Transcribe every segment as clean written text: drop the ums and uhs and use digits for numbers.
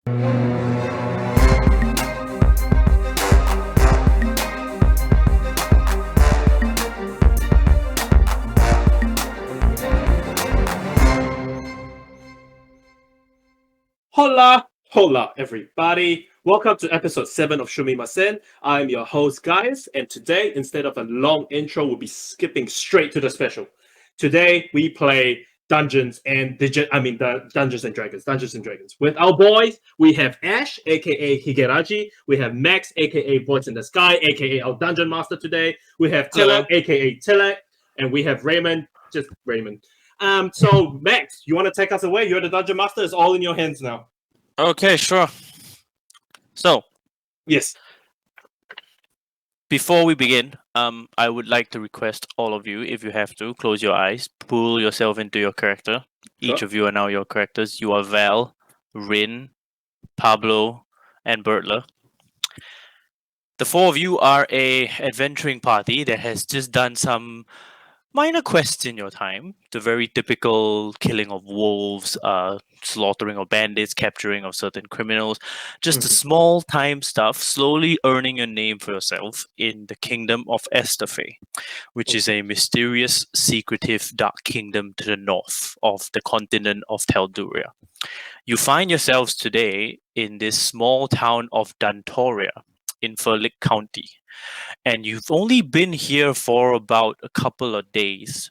Hola, hola, everybody. Welcome to episode 7 of Shumimasen. I'm your host, guys, and today, instead of a long intro, we'll be skipping straight to the special. Today, we play Dungeons and Dungeons and Dragons. Dungeons and Dragons. With our boys, we have Ash, aka Higeraji. We have Max, aka Voice in the Sky, aka our Dungeon Master today. We have Tilak, aka Tilak, and we have Raymond, just Raymond. So Max, you want to take us away? You're the Dungeon Master. It's all in your hands now. Okay, sure. So, yes. Before we begin, I would like to request all of you, if you have to, close your eyes, pull yourself into your character. Each of you are now your characters. You are Val, Rin, Pablo, and Bertler. The four of you are a adventuring party that has just done some minor quests in your time. The very typical killing of wolves, slaughtering of bandits, capturing of certain criminals. Just the small time stuff, slowly earning a name for yourself in the kingdom of Estafe, which is a mysterious, secretive, dark kingdom to the north of the continent of Duntoria. You find yourselves today in this small town of Duntoria in Furlick County. And you've only been here for about a couple of days.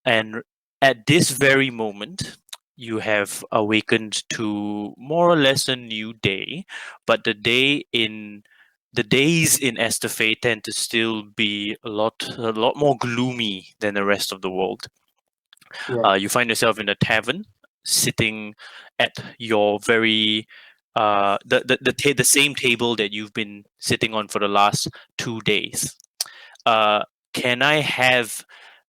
And at this very moment, you have awakened to more or less a new day. But the days in Estafe tend to still be a lot more gloomy than the rest of the world. Right. You find yourself in a tavern, sitting at your very the same table that you've been sitting on for the last 2 days. Can I have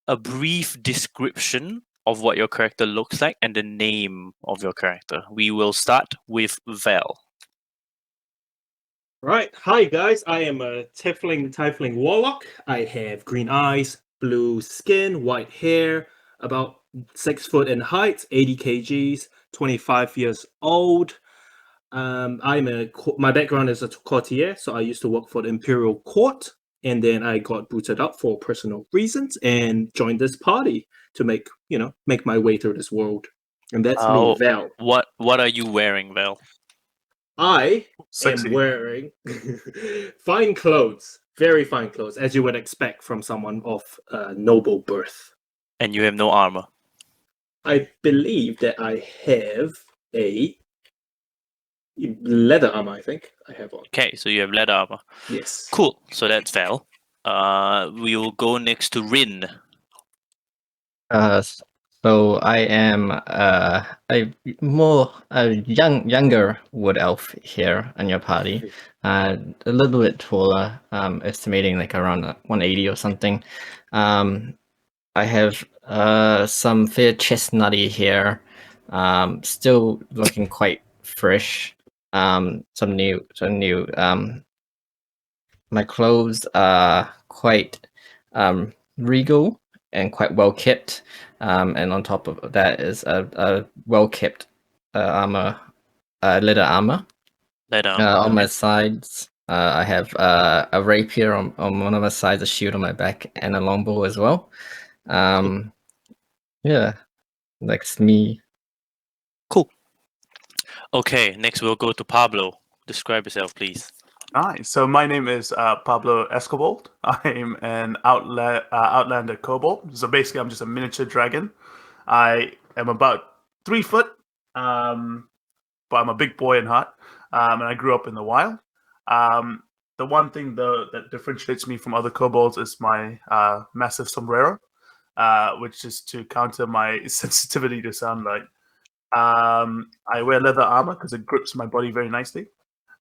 a brief description of what your character looks like and the name of your character? We will start with Val. Right. Hi, guys. I am a tiefling warlock. I have green eyes, blue skin, white hair, about 6 foot in height, 80 kgs, 25 years old. My background is a courtier, so I used to work for the Imperial Court, and then I got booted up for personal reasons and joined this party to make my way through this world. And that's me, Val. What are you wearing, Val? I am wearing fine clothes, very fine clothes, as you would expect from someone of noble birth. And you have no armor? I believe that I have a leather armor, I think I have on. Okay, so you have leather armor. Yes. Cool. So that's Val. We will go next to Rin. So I am a younger wood elf here in your party. A little bit taller, estimating like around 180 or something. I have some fair chestnutty hair. Still looking quite fresh. Some new. My clothes are quite regal and quite well kept. And on top of that is a well kept armor, leather armor. On my sides, I have a rapier on one of my sides, a shield on my back, and a longbow as well. Yeah, that's me. Cool. Okay, next we'll go to Pablo. Describe yourself, please. Hi, so my name is Pablo Escobold. I'm an Outlander kobold. So basically, I'm just a miniature dragon. I am about 3 foot, but I'm a big boy in heart, and I grew up in the wild. The one thing, though, that differentiates me from other kobolds is my massive sombrero, which is to counter my sensitivity to sunlight. I wear leather armor because it grips my body very nicely.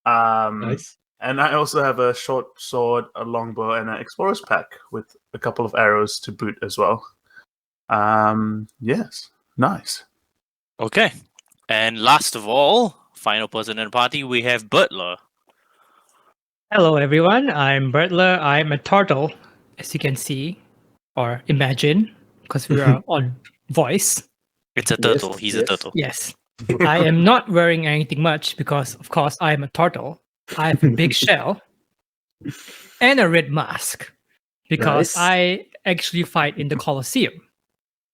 Nice. And I also have a short sword, a longbow, and an explorer's pack with a couple of arrows to boot as well. Yes, nice. Okay, and last of all, final person in the party, we have Butler. Hello, everyone. I'm Bertler. I'm a turtle, as you can see or imagine, because we are on voice. It's a turtle. He's a turtle. Yes. I am not wearing anything much because, of course, I am a turtle. I have a big shell and a red mask because Nice. I actually fight in the Colosseum.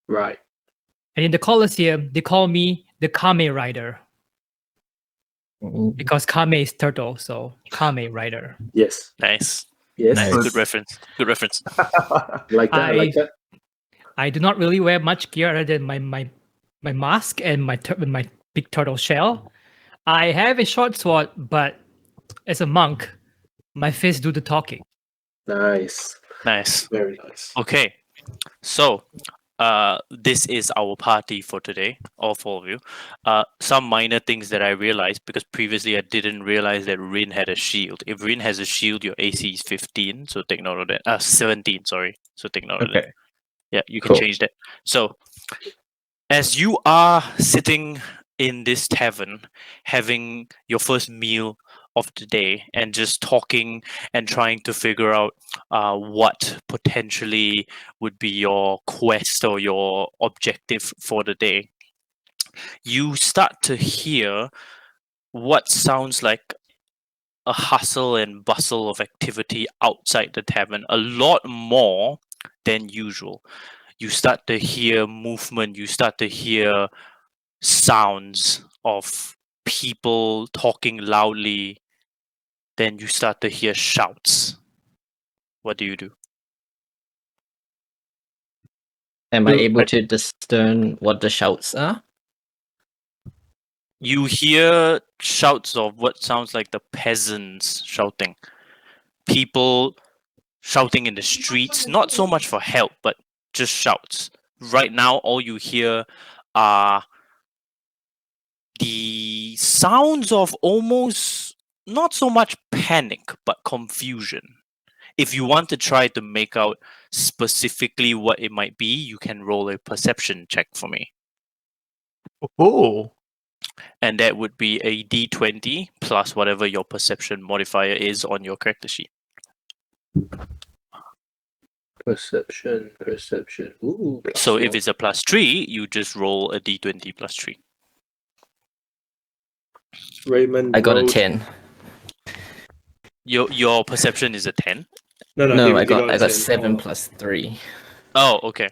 Right. And in the Colosseum, they call me the Kame Rider because Kame is turtle, so Kame Rider. Yes. Nice. Yes. Nice. Nice. Good reference. Good reference. Like that. I like that. I do not really wear much gear other than my mask and my big turtle shell. I have a short sword, but as a monk, my fists do the talking. Nice. Nice. Very nice. Okay. So, this is our party for today, all four of you. Some minor things that I realized because previously I didn't realize that Rin had a shield. If Rin has a shield, your AC is 15, so take note of that. 17, sorry. So take note of that. Okay. Yeah, you can Cool. change that. So, as you are sitting in this tavern, having your first meal of the day, and just talking and trying to figure out what potentially would be your quest or your objective for the day, you start to hear what sounds like a hustle and bustle of activity outside the tavern, a lot more than usual. You start to hear movement, you start to hear sounds of people talking loudly, then you start to hear shouts. What do you do? Am I Do able I- to discern what the shouts are? You hear shouts of what sounds like the peasants shouting. People shouting in the streets, not so much for help, but just shouts. Right now, all you hear are the sounds of almost not so much panic, but confusion. If you want to try to make out specifically what it might be, you can roll a perception check for me. Oh, And that would be a d20 plus whatever your perception modifier is on your character sheet. Perception. Ooh. So if +1. it's a plus 3, you just roll a d20 plus 3. Raymond. I got a rolled- 10. Your perception is a 10. No, he I got a 10. 7 Oh. plus 3. Oh, okay.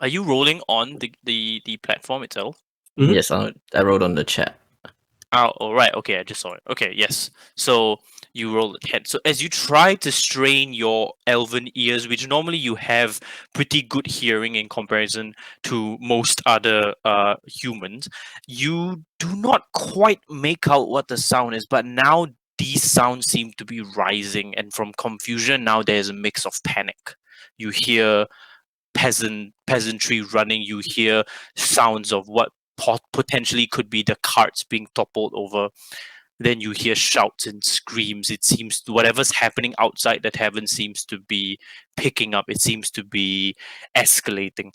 Are you rolling on the platform itself? Mhm. Yes, I wrote on the chat. Oh, all right. Okay, I just saw it. Okay, yes. So you roll a 10. So as you try to strain your elven ears, which normally you have pretty good hearing in comparison to most other humans, you do not quite make out what the sound is. But now these sounds seem to be rising, and from confusion, now there's a mix of panic. You hear peasantry running. You hear sounds of what potentially could be the carts being toppled over. Then you hear shouts and screams. It seems whatever's happening outside the tavern seems to be picking up. It seems to be escalating.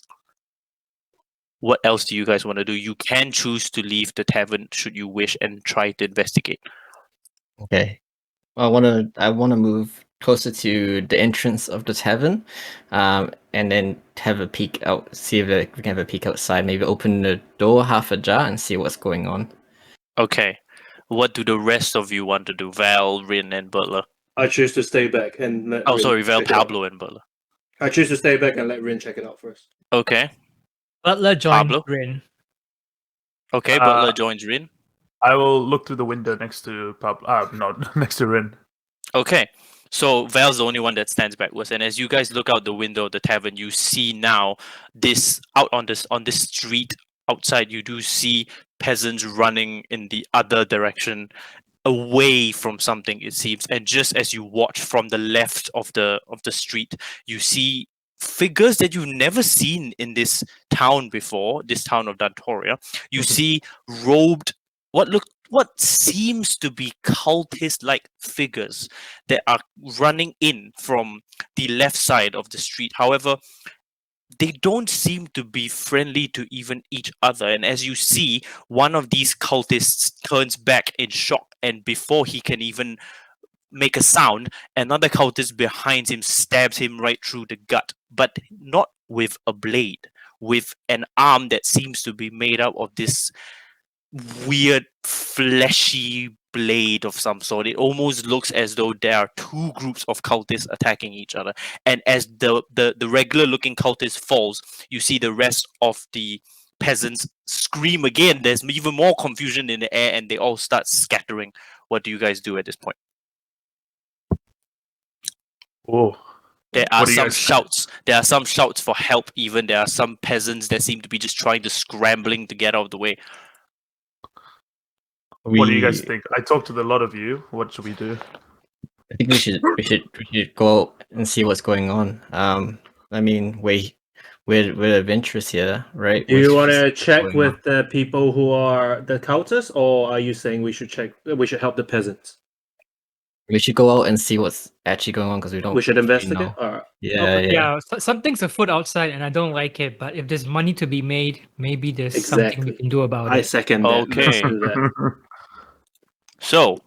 What else do you guys want to do? You can choose to leave the tavern should you wish and try to investigate. Okay. I wanna move closer to the entrance of the tavern, and then have a peek out. See if we can have a peek outside. Maybe open the door half ajar and see what's going on. Okay. What do the rest of you want to do? Val, Rin, and Butler. I choose to stay back and let Oh, Rin sorry, Val, check it out. Pablo, and Butler. I choose to stay back and let Rin check it out first. Okay. Butler joined Pablo? Rin. Okay, Butler joins Rin. I will look through the window next to not next to Rin. Okay, so Val's the only one that stands backwards, and as you guys look out the window of the tavern, you see now this out on this street outside. You do see peasants running in the other direction, away from something. It seems, and just as you watch from the left of the street, you see figures that you've never seen in this town before. This town of Duntoria, you see robed what seems to be cultist-like figures that are running in from the left side of the street. However, they don't seem to be friendly to even each other. And as you see, one of these cultists turns back in shock, and before he can even make a sound, another cultist behind him stabs him right through the gut, but not with a blade, with an arm that seems to be made up of this weird fleshy blade of some sort. It almost looks as though there are two groups of cultists attacking each other. And as the regular looking cultist falls, you see the rest of the peasants scream again. There's even more confusion in the air and they all start scattering. What do you guys do at this point? Oh, There are What do you some guys- shouts. There are some shouts for help. Even there are some peasants that seem to be just trying to scrambling to get out of the way. what do you guys think? I talked to a lot of you. What should we do? I think we should go out and see what's going on. I mean, we're adventurous here, right? Do you want to What's check going with on? the people who are the cultists, or are you saying we should check? We should help the peasants. We should go out and see what's actually going on because we don't. We should really investigate. know. All right. Yeah, Okay, yeah. something's afoot outside, and I don't like it. But if there's money to be made, maybe there's something Exactly. we can do about I it. second that. Let's Okay. do that. So,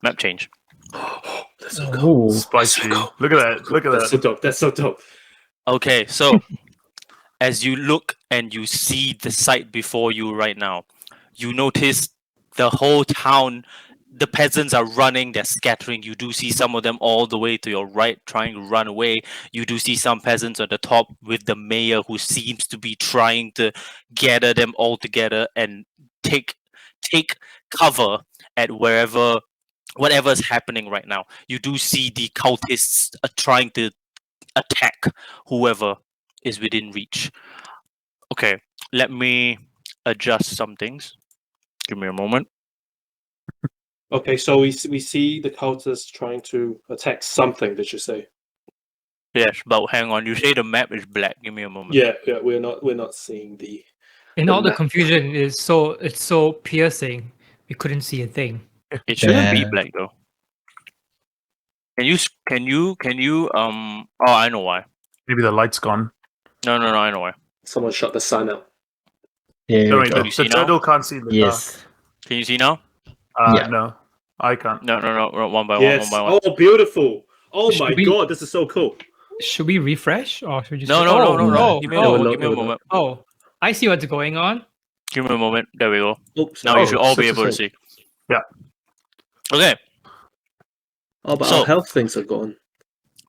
map change. That's so cool. Ooh. Spicy. Look at that. Look at That's so that. dope. That's so dope. Okay, so as you look and you see the sight before you right now, you notice the whole town, the peasants are running, they're scattering. You do see some of them all the way to your right trying to run away. You do see some peasants at the top with the mayor who seems to be trying to gather them all together and take cover at whatever's happening right now. You do see the cultists trying to attack whoever is within reach. Okay, let me adjust some things. Give me a moment. Okay, so we see the cultists trying to attack something. Did you say? Yes, but hang on. You say the map is black. Give me a moment. Yeah. We're not seeing the. And The all the map. confusion is so piercing. We couldn't see a thing. It shouldn't be Yeah. black though. Can you oh, I know why. Maybe the light's gone. No, I know why. Someone shut the sun out. Yeah. Don't worry, Can the, you see the now? turtle can't see in the Yes. Can you see now? dark. Yeah. No, I can't. No, one by Yes. one by one. Oh, beautiful. Oh Should my we- god, this is so cool. Should we refresh or should we just? No. Oh, Give me It a will moment. load, Give me it a will moment. oh, I see what's going on. Give me a moment. There we go. Oops. Now oh, you should all be so- able to so- see. Yeah. Okay. Oh, but So- our health things are gone.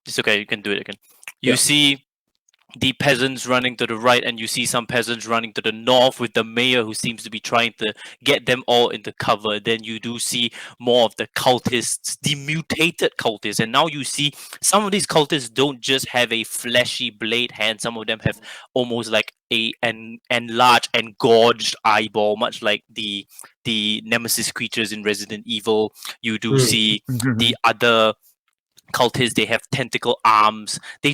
It's okay, you can do it again. You Yeah. see the peasants running to the right, and you see some peasants running to the north with the mayor who seems to be trying to get them all into cover. Then you do see more of the cultists, the mutated cultists. And now you see some of these cultists don't just have a fleshy blade hand, some of them have almost like an enlarged and gorged eyeball, much like the nemesis creatures in Resident Evil. You do Hmm. see the other cultists, they have tentacle arms. They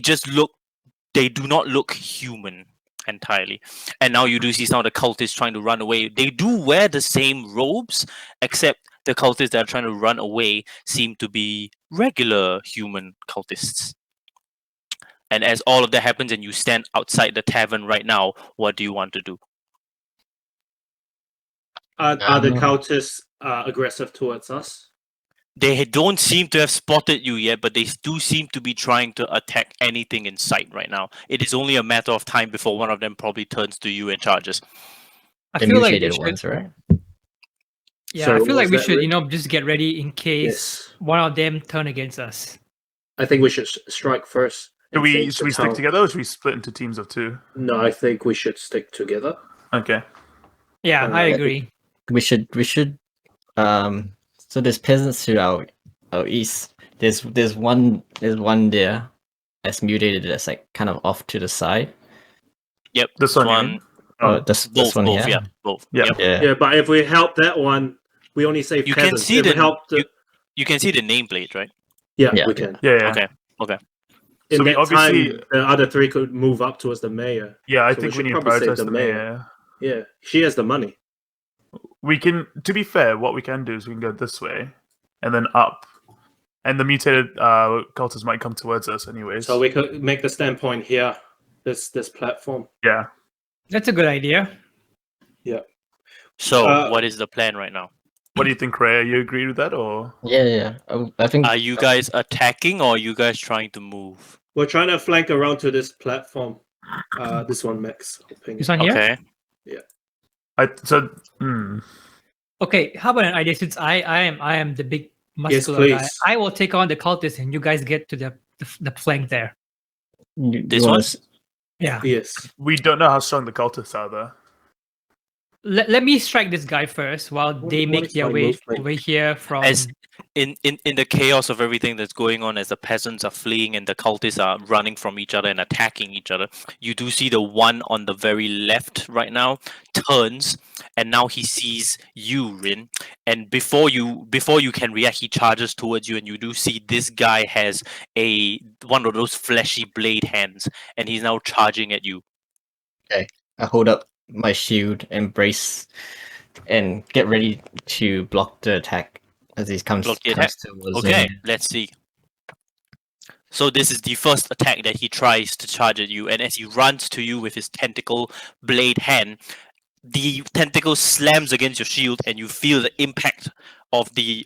do not look human entirely. And now you do see some of the cultists trying to run away. They do wear the same robes, except the cultists that are trying to run away seem to be regular human cultists. And as all of that happens and you stand outside the tavern right now, what do you want to do? Are the Um, cultists aggressive towards us? They don't seem to have spotted you yet, but they do seem to be trying to attack anything in sight right now. It is only a matter of time before one of them probably turns to you and charges. I The feel like we mutated should. ones, right? Yeah, Sorry, I what feel like was we that, should, Rick? just get ready in case Yes. one of them turn against us. I think we should strike first. Should and we think should we the stick town- together or should we split into teams of two? No, I think we should stick together. Okay. Yeah, I I think- agree. We should so there's peasants to our east. There's one there that's mutated that's like kind of off to the side. Yep, This one, you mean? Oh, This both, one both, here. yeah, both. Yeah. Yep. Yeah. Yeah, but if we help that one, we only save You can peasants. see if we the help the... you can see the nameplate, right? Yeah, Yeah. we can. Yeah. Okay. In So we that obviously- time, the other three could move up towards the mayor. Yeah, I So we think we should need to probably save prioritize the the mayor. mayor. Yeah, she has the money. We can, to be fair, what we can do is we can go this way and then up, and the mutated cultists might come towards us anyways. So we could make the standpoint here, this platform. Yeah. That's a good idea. So what is the plan right now? What do you think, Ray? You agree with that, or Yeah. I think. Are you guys attacking or are you guys trying to move? We're trying to flank around to this platform. This one, Max. This one here? Okay. Yeah. Okay, how about an idea? Since I am the big Yes, muscular guy, please. I will take on the cultist, and you guys get to the flank there. This wanna one? s- Yeah. Yes. We don't know how strong the cultists are, though. Let me strike this guy first while What- they what make is their my way movement? over here from. As in the chaos of everything that's going on, as the peasants are fleeing and the cultists are running from each other and attacking each other, you do see the one on the very left right now turns, and now he sees you, Rin, and before you can react, he charges towards you, and you do see this guy has one of those fleshy blade hands, and he's now charging at you. I hold up my shield and brace and get ready to block the attack as he comes, Block the comes towards Okay, me. let's see. So this is the first attack that he tries to charge at you, and as he runs to you with his tentacle blade hand, the tentacle slams against your shield, and you feel the impact of the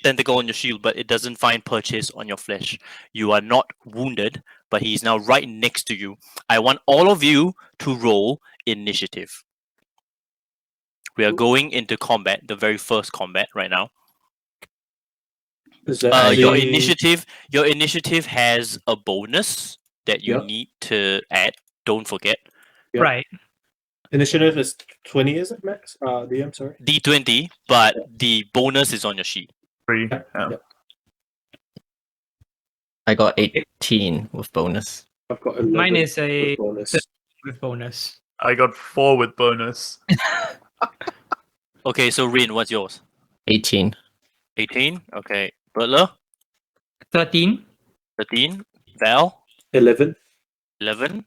tentacle on your shield, but it doesn't find purchase on your flesh. You are not wounded, but he's now right next to you. I want all of you to roll initiative. We are going into combat, the very first combat right now. Is that Your the- initiative has a bonus that you Yep. need to add. Don't forget. Yep. Right. Initiative is 20, is it, Max? DM, sorry. D20, but the bonus is on your sheet. 3. Yeah. Yeah. Yep. I got 18 with bonus. I've got 11 Mine is a with bonus. with bonus. I got 4 with bonus. Okay, so Rin, what's yours? 18. 18. Okay, Butler 13. 13. Val 11. 11.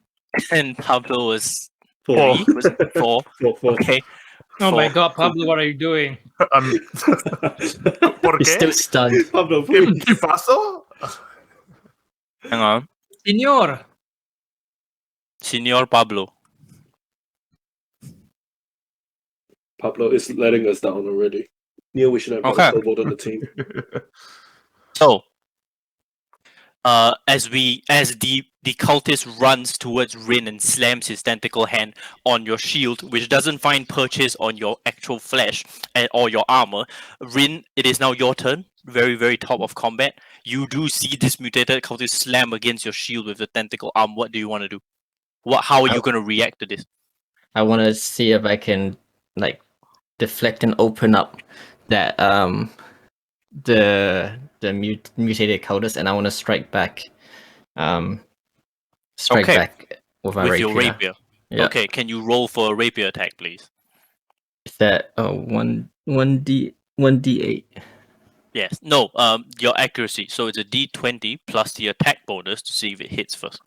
And Pablo was 4. 3. Was it 4? 4. Okay. Oh my 4. God, Pablo, what are you doing? ¿Por He's qué? still stunned. Pablo, ¿Qué, please. ¿Qué pasó? Hang on. Senor Pablo. Pablo is letting us down already. Neil, we should have got Okay. a kobold on the team. So, as the cultist runs towards Rin and slams his tentacle hand on your shield, which doesn't find purchase on your actual flesh or your armor, Rin, it is now your turn. Very, very top of combat. You do see this mutated cultist slam against your shield with the tentacle arm. What do you want to do? How are you going to react to this? I want to see if I can like deflect and open up that the mutated cultist, and I want to strike back. Strike Okay. back with my With rapier. your rapier. Yeah. Okay, can you roll for a rapier attack, please? Is that 1d8? Yes. No. Your accuracy. So it's a D20 plus the attack bonus to see if it hits first.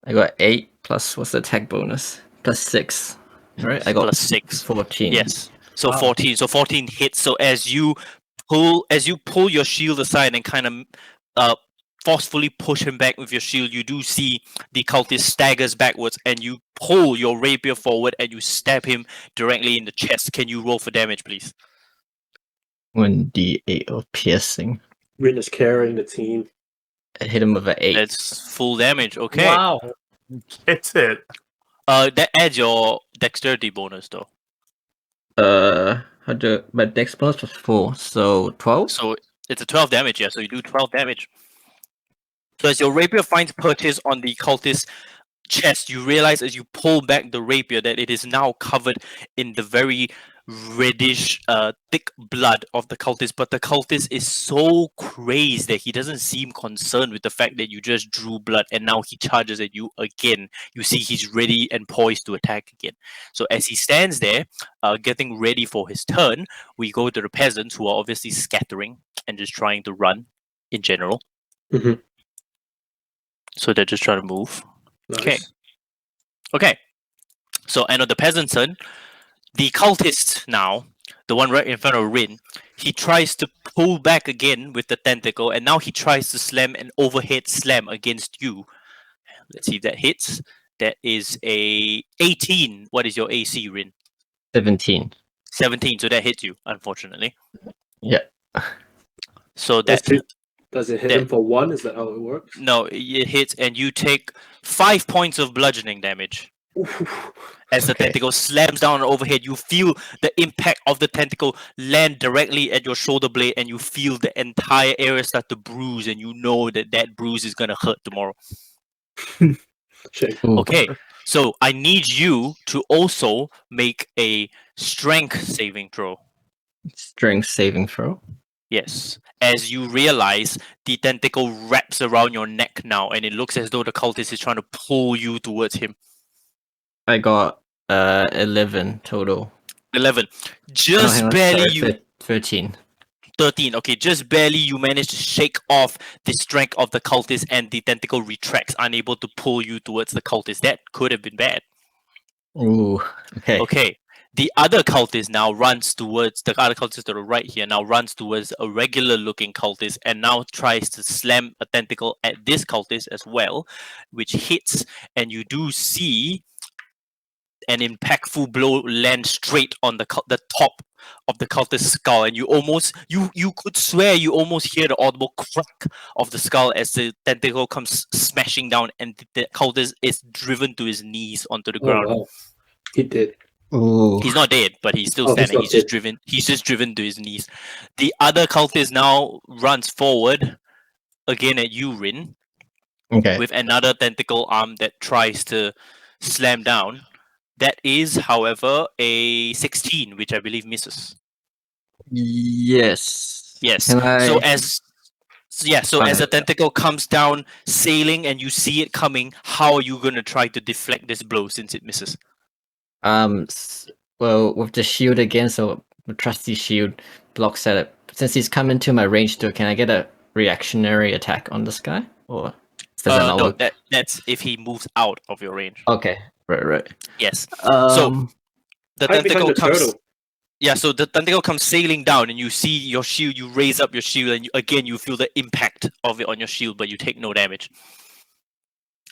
I got 8 plus what's the attack bonus? Plus 6. Right? I got Plus 6. 14. Yes. So Wow. 14. So 14 hits. So as you pull your shield aside and kind of forcefully push him back with your shield, you do see the cultist staggers backwards, and you pull your rapier forward and you stab him directly in the chest. Can you roll for damage, please? 1d8 of piercing. Rin is carrying the team. I hit him with an 8. That's full damage. Okay. Wow. It's it. That adds your dexterity bonus though. My dex bonus was 4, so 12. So it's a 12 damage, yeah. So you do 12 damage. So as your rapier finds purchase on the cultist's chest, you realize as you pull back the rapier that it is now covered in the very reddish, thick blood of the cultist. But the cultist is so crazed that he doesn't seem concerned with the fact that you just drew blood, and now he charges at you again. You see he's ready and poised to attack again. So as he stands there, getting ready for his turn, we go to the peasants, who are obviously scattering and just trying to run in general. Mhm. So they're just trying to move. Nice. Okay. Okay. So, and on the peasant's turn, the cultist now, the one right in front of Rin, he tries to pull back again with the tentacle, and now he tries to slam an overhead slam against you. Let's see if that hits. That is a 18. What is your AC, Rin? 17. 17. So that hits you, unfortunately. Yeah. So that Does it hit that- him for 1? Is that how it works? no, it hits, and you take 5 points of bludgeoning damage As the Okay. tentacle slams down overhead, you feel the impact of the tentacle land directly at your shoulder blade, and you feel the entire area start to bruise, and you know that bruise is gonna hurt tomorrow. Shame. Ooh. Okay, so I need you to also make a strength saving throw. Strength saving throw. Yes, as you realize the tentacle wraps around your neck now, and it looks as though the cultist is trying to pull you towards him. I got 11 total. 11. Oh, Just hang on, barely sorry, you 13. 13. Okay, just barely you manage to shake off the strength of the cultist, and the tentacle retracts, unable to pull you towards the cultist. That could have been bad. Ooh. Okay. Okay. The other cultist now runs towards the other cultist to the right here. Now runs towards a regular looking cultist and now tries to slam a tentacle at this cultist as well, which hits, and you do see an impactful blow land straight on the top of the cultist's skull, and you could swear you almost hear the audible crack of the skull as the tentacle comes smashing down, and the cultist is driven to his knees onto the Oh, ground. wow. He did. Ooh. He's not dead, but he's still Oh, he's standing. not He's just dead. driven. He's just driven to his knees. The other cultist now runs forward again at you, Rin, Okay. with another tentacle arm that tries to slam down. That is, however, a 16, which I believe misses. Yes. Yes. Can I? So as the Fine. tentacle comes down, sailing, and you see it coming, how are you going to try to deflect this blow since it misses? Well, with the shield again, so the trusty shield blocks at it. Since he's come into my range too, can I get a reactionary attack on this guy? Or does that not No, work? that's if he moves out of your range. Okay. Right. Yes. Um. The Hide behind tentacle the comes. turtle. Yeah, so the tentacle comes sailing down, and you see your shield. You raise up your shield, and again you feel the impact of it on your shield, but you take no damage.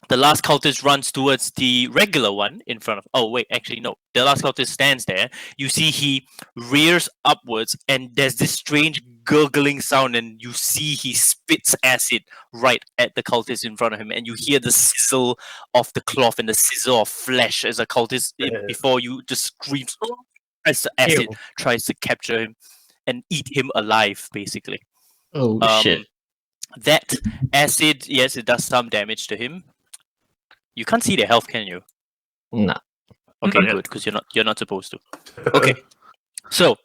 The last cultist runs towards the regular one in front of. Oh wait, actually no. The last cultist stands there. You see he rears upwards, and there's this strange gurgling sound, and you see he spits acid right at the cultist in front of him, and you hear the sizzle of the cloth and the sizzle of flesh as a cultist before you just screams as the acid Ew. tries to capture him and eat him alive, basically. Oh shit. That acid, yes, it does some damage to him. You can't see the health, can you? Nah. Okay, Not yet. good, because you're not supposed to. Okay, so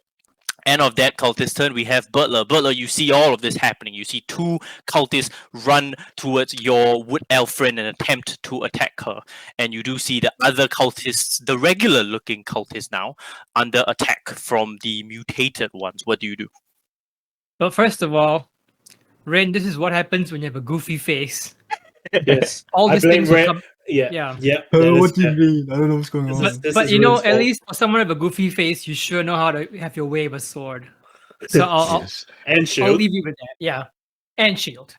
end of that cultist turn, we have Butler. Butler, you see all of this happening. You see two cultists run towards your wood elf friend and attempt to attack her, and you do see the other cultists, the regular-looking cultists now, under attack from the mutated ones. What do you do? But first of all, Ren, this is what happens when you have a goofy face. Yes. All I these blame things will Red. come. Yeah. Yeah. Yeah. that is fair. mean? I don't know what's going This is- this But is you know, Ren's at fault. least for someone with a goofy face, you sure know how to have your way with a sword. So I'll And I'll shield. leave you with that. Yeah, and shield.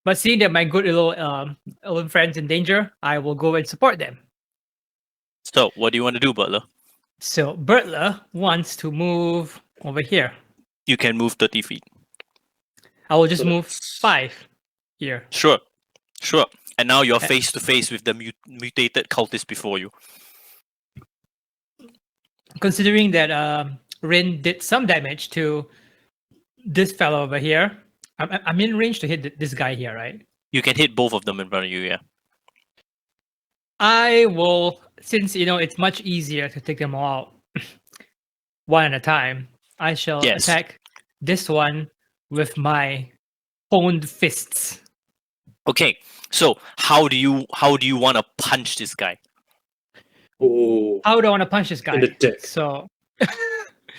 But seeing that my good little friends in danger, I will go and support them. So, what do you want to do, Butler? So Bertler wants to move over here. You can move 30 feet. I will just So move that's- 5 here. Sure. And now you're face to face with the mutated cultist before you. Considering that Rin did some damage to this fellow over here, I'm in range to hit this guy here, right? You can hit both of them in front of you, yeah. I will, since it's much easier to take them all out one at a time. I shall Yes. attack this one with my honed fists. Okay, so how do you want to punch this guy? Oh. How do I want to punch this guy? In the dick. So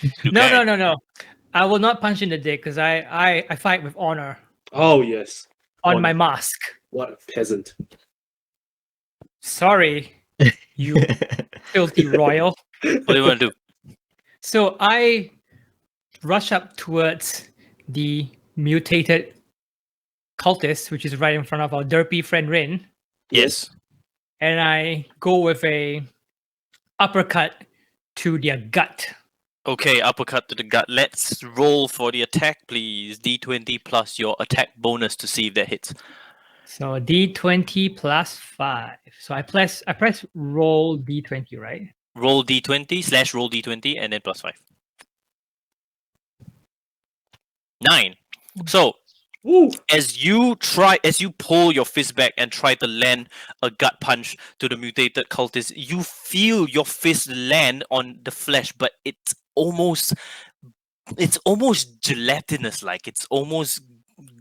You no. can. I will not punch in the dick because I fight with honor Oh yes. on Honor. my mask. What a peasant. Sorry, you filthy royal. What do you want to do? So I rush up towards the mutated cultist, which is right in front of our derpy friend Rin, Yes. and I go with a uppercut to their gut. Okay, uppercut to the gut. Let's roll for the attack, please. D20 plus your attack bonus to see if that hits. So D20 plus 5. So I press roll D20, right? Roll D20 / roll D20 and then plus 5. 9. So Woo! as you pull your fist back and try to land a gut punch to the mutated cultist, you feel your fist land on the flesh, but it's almost gelatinous like. It's almost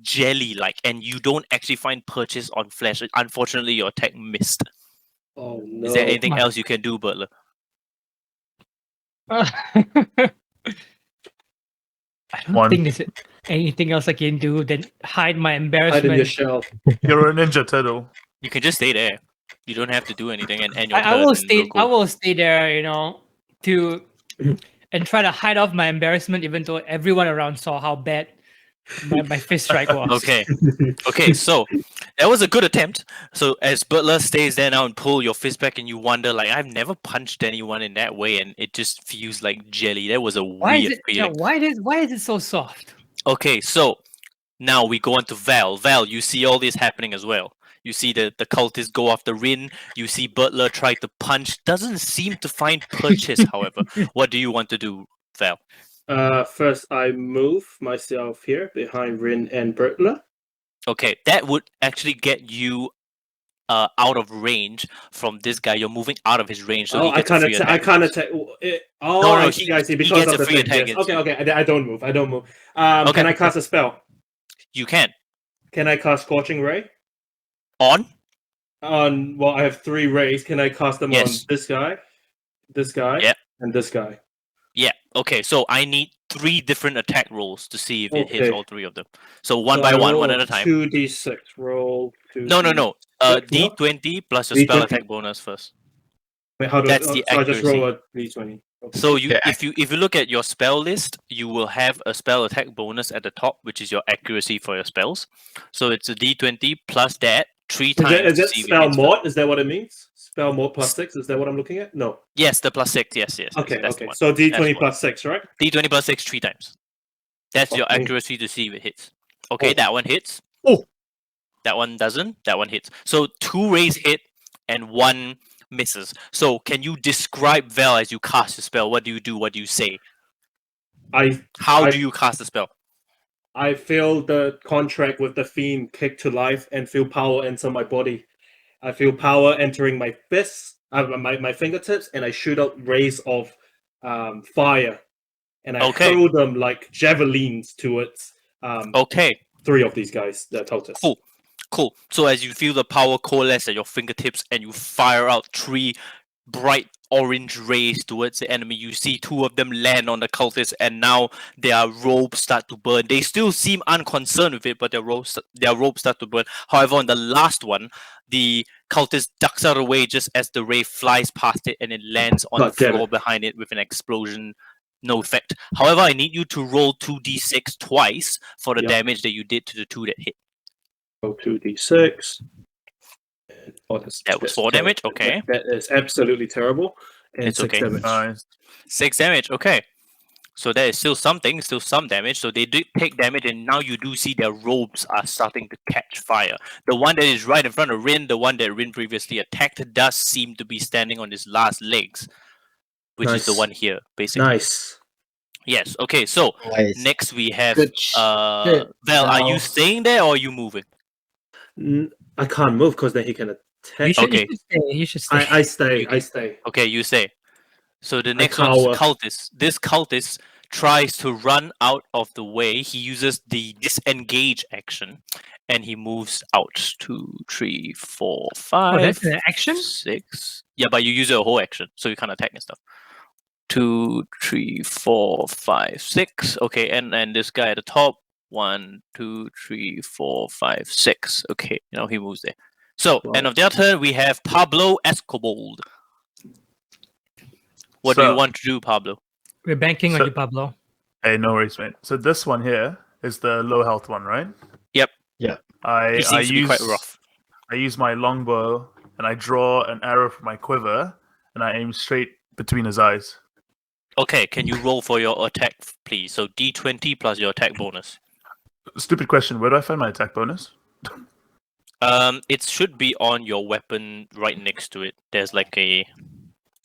jelly like, and you don't actually find purchase on flesh. Unfortunately, your attack missed. Oh no. Is there anything else you can do, Butler? I don't One. think there's anything else I can do than hide my Hide in embarrassment. your shell. You're a ninja turtle. You can just stay there. You don't have to do anything and your I turn will and stay. we'll go. I will stay there, to and try to hide off my embarrassment, even though everyone around saw how bad my fist strike was. Okay, so that was a good attempt. So as Butler stays there now and pull your fist back, and you wonder, like, I've never punched anyone in that way, and it just feels like jelly. That was a Why is weird it? Yeah, feeling. why is it so soft? Okay, so now we go on to Val. Val, you see all this happening as well. You see the cultists go after Rin. You see Butler try to punch. Doesn't seem to find purchase, however. What do you want to do, Val? First, I move myself here behind Rin and Bertler. Okay, that would actually get you out of range from this guy. You're moving out of his range, so Oh, he gets a free I attack. can't attack. Oh, No, I he see. Because gets of a the free thing. attack Yes. against Okay, you. okay. I don't move. Okay. Can I cast a spell? You can. Can I cast Scorching Ray? On? Well, I have 3 rays. Can I cast them Yes. on this guy, Yeah. and this guy? Yeah. Okay, so I need 3 different attack rolls to see if it hits Okay. all 3 of them. So one So by I one, roll one at a time. 2d6. Roll 2. No. Six, no? D20 plus your spell D20. attack bonus first. Wait, how do That's I? the So I just roll accuracy. a d20. Okay. So you, Yeah. if you look at your spell list, you will have a spell attack bonus at the top, which is your accuracy for your spells. So it's a D20 plus that 3 times. Is to that see if it spell hits the- mod? Is that what it means? Spell mod plus 6? Is that what I'm looking at? No. Yes, the plus 6. Yes. Okay, That's the okay. one. So d20 That's plus 6, right? D20 plus 6 3 times. That's your Okay. accuracy to see if it hits. Okay, Oh. that one hits. Oh. That one doesn't. That one hits. So 2 rays hit and 1 misses. So can you describe Val as you cast the spell? What do you do? What do you say? How I- do you cast the spell? I feel the contract with the fiend kick to life and feel power enter my body. I feel power entering my fists, my fingertips, and I shoot out rays of fire, and I Okay. hurl them like javelins towards Okay. 3 of these guys, the cultists. Cool. So as you feel the power coalesce at your fingertips and you fire out 3 bright orange rays towards the enemy, you see 2 of them land on the cultists, and now their robes start to burn. They still seem unconcerned with it, but their robes start to burn. However, on the last one, the cultist ducks out of the way just as the ray flies past it and it lands on God the damn floor it. behind it with an explosion. No effect. However, I need you to roll 2d6 twice for the Yep. damage that you did to the 2 that hit. Roll 2d6. That was 4 damage? Okay. That is absolutely terrible. And It's 6 okay. damage. Nice. 6 damage, okay. So that is still something, still some damage. So they did take damage, and now you do see their robes are starting to catch fire. The one that is right in front of Rin, the one that Rin previously attacked, does seem to be standing on his last legs, which is the Nice. one here, basically. Nice. Yes, okay, so Nice. next we have Good Val, are you Val. staying there or are you moving? I can't move because then he can attack. You should, Okay. you should stay. I stay. You I stay. Okay, you say. So the next one is cower. cultist. This cultist tries to run out of the way. He uses the disengage action, and he moves out. 2, 3, 4, 5. Oh, that's an action? 6. Yeah, but you use your whole action, so you can't attack and stuff. 2, 3, 4, 5, 6. Okay, and this guy at the top. 1, 2, 3, 4, 5, 6. Okay, now he moves there. So, Wow. end of their turn, we have Pablo Escobold. What do you So- want to do, Pablo? We're banking on So- you, Pablo. Hey, no worries, mate. So this one here is the low health one, right? Yep. Yeah. He seems to be quite rough. I use my longbow and I draw an arrow from my quiver and I aim straight between his eyes. Okay, can you roll for your attack, please? So D20 plus your attack bonus. Stupid question. Where do I find my attack bonus? It should be on your weapon right next to it. There's like a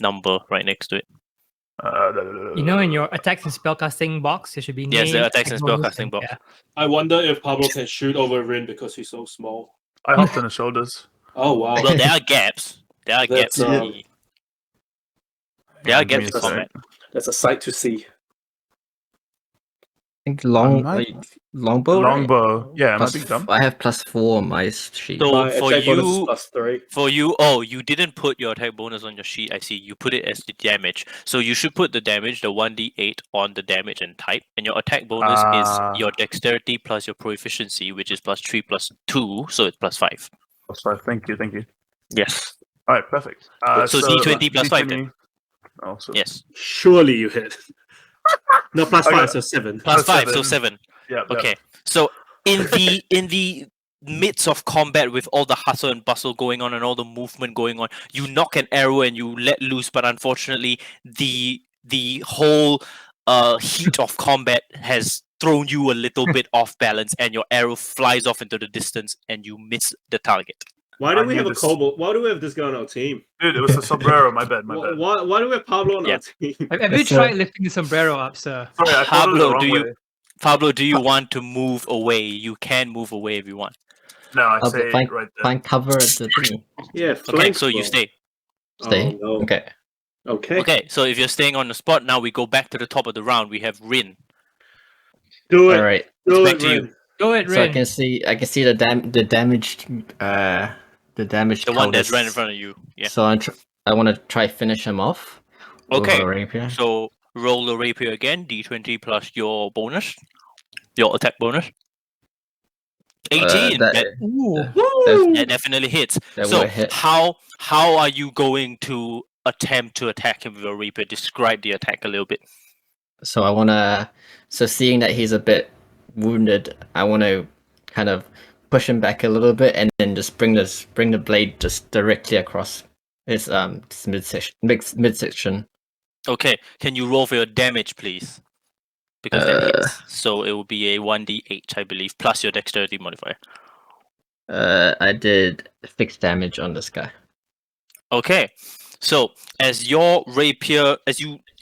number right next to it. You know, in your attacks and spellcasting box, there should be Yes, the name, attacks and bonus, spellcasting box. yeah. I wonder if Pablo can shoot over Rin because he's so small. I hopped on his shoulders. Oh wow. Well, there are gaps. There are gaps. That's, in the- There are Give me gaps a in combat. sec. That's a sight to see. I think longbow. Right? Longbow. Yeah, am I Plus being dumb? I have +4 on my sheet. So My for attack bonus is you, +3. for you, oh, you didn't put your attack bonus on your sheet. I see. You put it as the damage. So you should put the damage, the 1d8 on the damage and type, and your attack bonus is your dexterity plus your proficiency, which is +3 +2, so it's +5. That's fine. Thank you. Yes. All right, perfect. So D20 plus 5 then. Also. Yes. Surely you hit. No, +5, Okay. so 7. Plus 5, so 7. 7. Yeah. Okay. So in the midst of combat with all the hustle and bustle going on and all the movement going on, you knock an arrow and you let loose, but unfortunately the whole heat of combat has thrown you a little bit off balance, and your arrow flies off into the distance and you miss the target. Why do I we knew have a this. kobold? Why do we have this guy on our team? Dude, it was a sombrero. My bad. My bad. Why do we have Pablo on Yeah. our team? Have you That's, tried lifting the sombrero up, sir? Sorry, I thought it was the Pablo, wrong do you way. Pablo, do you want to move away? You can move away if you want. No, I Oh, say but find, right there. find cover at the thingy. Yeah, Okay, flank so you throw. stay. Stay. Oh, no. Okay. Okay. Okay, so if you're staying on the spot, now we go back to the top of the round. We have Rin. Do it. All right. Do back it, to you. Rin. Go ahead, So I Rin. can see the damaged The one that's right in cultist. front of you. Yeah. So I want to try finish him off. with Okay. a rapier. So roll the rapier again, d20 plus your bonus, your attack bonus. 18. that- That, Ooh. that definitely hits. That So would hit. how are you going to attempt to attack him with your rapier? Describe the attack a little bit. So I want to. So seeing that he's a bit wounded, I want to kind of push him back a little bit, and then just bring the blade just directly across his midsection. Okay, can you roll for your damage, please? Because that hits. So it will be a 1d8, I believe, plus your dexterity modifier. I did 6 damage on this guy. Okay, so as you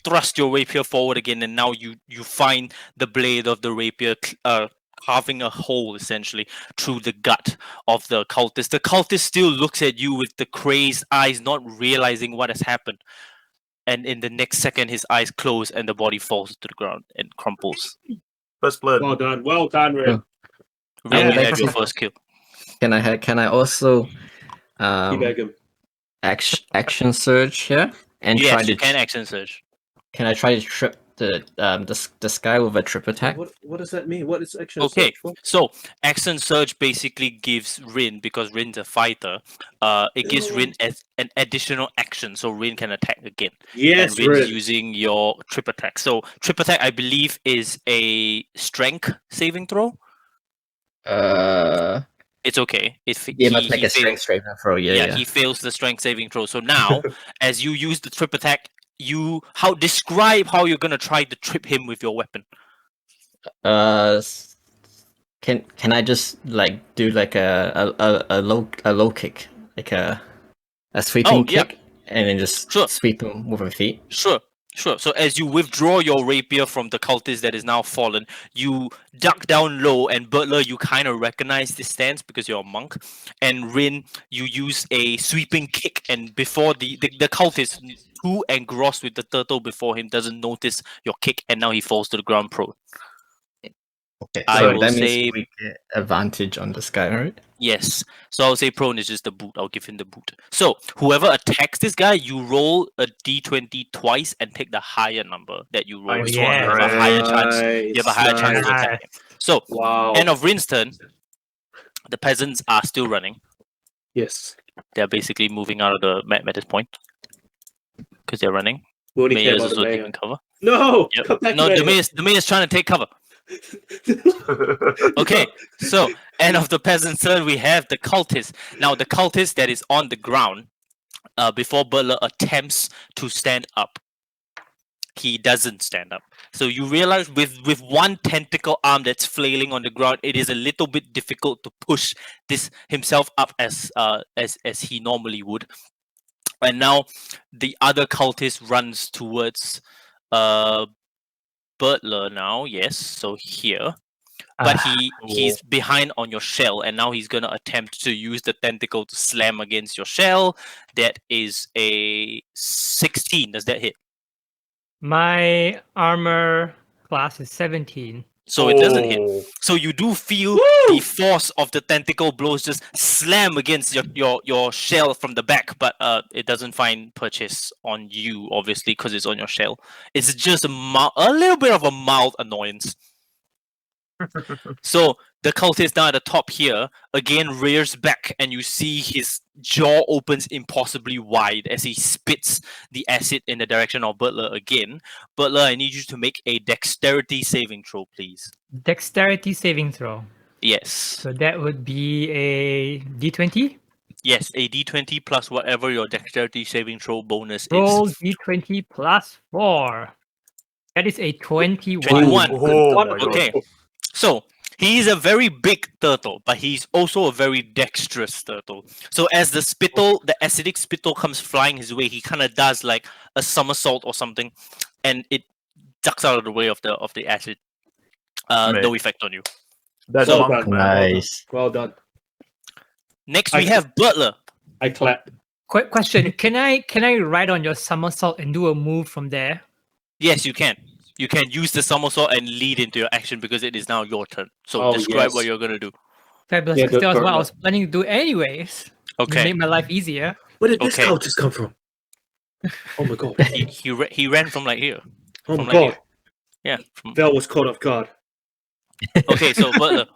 thrust your rapier forward again, and now you find the blade of the rapier carving a hole essentially through the gut of the cultist. The cultist still looks at you with the crazed eyes, not realizing what has happened. And in the next second, his eyes close and the body falls to the ground and crumples. First blood. Well done, Rin. Rin, Yeah, you that's have your okay. first kill. Can I also Teabag him. action surge here and try Yes, to you can action surge. Can I try to trip this guy with a trip attack? What does that mean? What is action Okay, search for? so action surge basically gives Rin, because Rin's a fighter, it gives Rin as an additional action, so Rin can attack again. Yes, And Rin's Rin. using your trip attack. So trip attack, I believe, is a strength saving throw. It's okay. Yeah, must make a strength saving throw. Yeah. He fails the strength saving throw. So now, as you use the trip attack, describe how you're gonna try to trip him with your weapon. Can I just do a low kick, like a sweeping kick, and then just sweep him with my feet? Sure. So as you withdraw your rapier from the cultist that is now fallen, you duck down low, and Butler, you kind of recognize this stance because you're a monk. And Rin, you use a sweeping kick, and before the cultist, too engrossed with the turtle before him, doesn't notice your kick, and now he falls to the ground prone. Okay, I so will that say- means we get advantage on this guy, right? Yes. So I'll say prone is just the boot. I'll give him the boot. So whoever attacks this guy, you roll a d20 twice and take the higher number that you roll. Nice So one. you have a higher chance. You have a higher chance to nice. attack him. So Wow. end of Rin's turn. The peasants are still running. Yes. They're basically moving out of the map at this point because they're running. We only May care is about the also mayor. taking cover. No! Yep. Come back, No, the mayor. mayor is trying to take cover. Okay, so end of the peasant's turn, we have the cultist. Now the cultist that is on the ground, before Butler attempts to stand up, he doesn't stand up. So you realize with one tentacle arm that's flailing on the ground, it is a little bit difficult to push this himself up as he normally would. And now the other cultist runs towards Butler now, yes, so here. But he's behind on your shell, and now he's gonna attempt to use the tentacle to slam against your shell. That is a 16. Does that hit? My armor class is 17. So it doesn't hit. So you do feel the force of the tentacle blows just slam against your shell from the back, but it doesn't find purchase on you, obviously, because it's on your shell. It's just a little bit of a mild annoyance. So the cultist down at the top here again rears back, and you see his jaw opens impossibly wide as he spits the acid in the direction of Butler again. Butler, I need you to make a dexterity saving throw, please. Dexterity saving throw. Yes. So that would be a d20. Yes, a d20 plus whatever your dexterity saving throw bonus Roll is. d20 plus 4. That is a 21. 21. Oh my God. Okay. So he's a very big turtle, but he's also a very dexterous turtle. So as the acidic spittle comes flying his way, he kind of does like a somersault or something, and it ducks out of the way of the acid. No effect on you. That's Well monk, done. man. Nice. Well done. Next we have Butler. I clap. Quick question: Can I ride on your somersault and do a move from there? Yes, you can. You can use the somersault and lead into your action because it is now your turn. So Oh, describe yes. what you're gonna do. Fabulous, Yeah, because that was what I but- was planning to do anyways. To Okay. make my life easier. Where did this Okay. cultist come from? Oh my god. He ran from like here. Oh From my like god. here. Yeah. From... Vel was caught off guard. Okay, so Butler.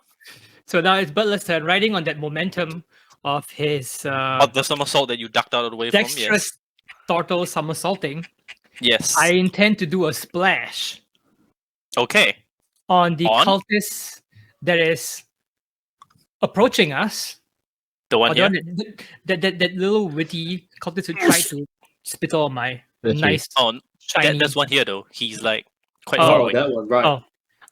So now it's Butler's turn, riding on that momentum of his Of the somersault that you ducked out of the way from. dexterous Yes. turtle somersaulting. Yes. I intend to do a splash Okay. on the On? cultist that is approaching us. The one Or here. that little witty cultist who tried to spit on my That's nice Oh, shiny. that's one here though. He's like quite Oh, far Oh, away. that one, right. Oh,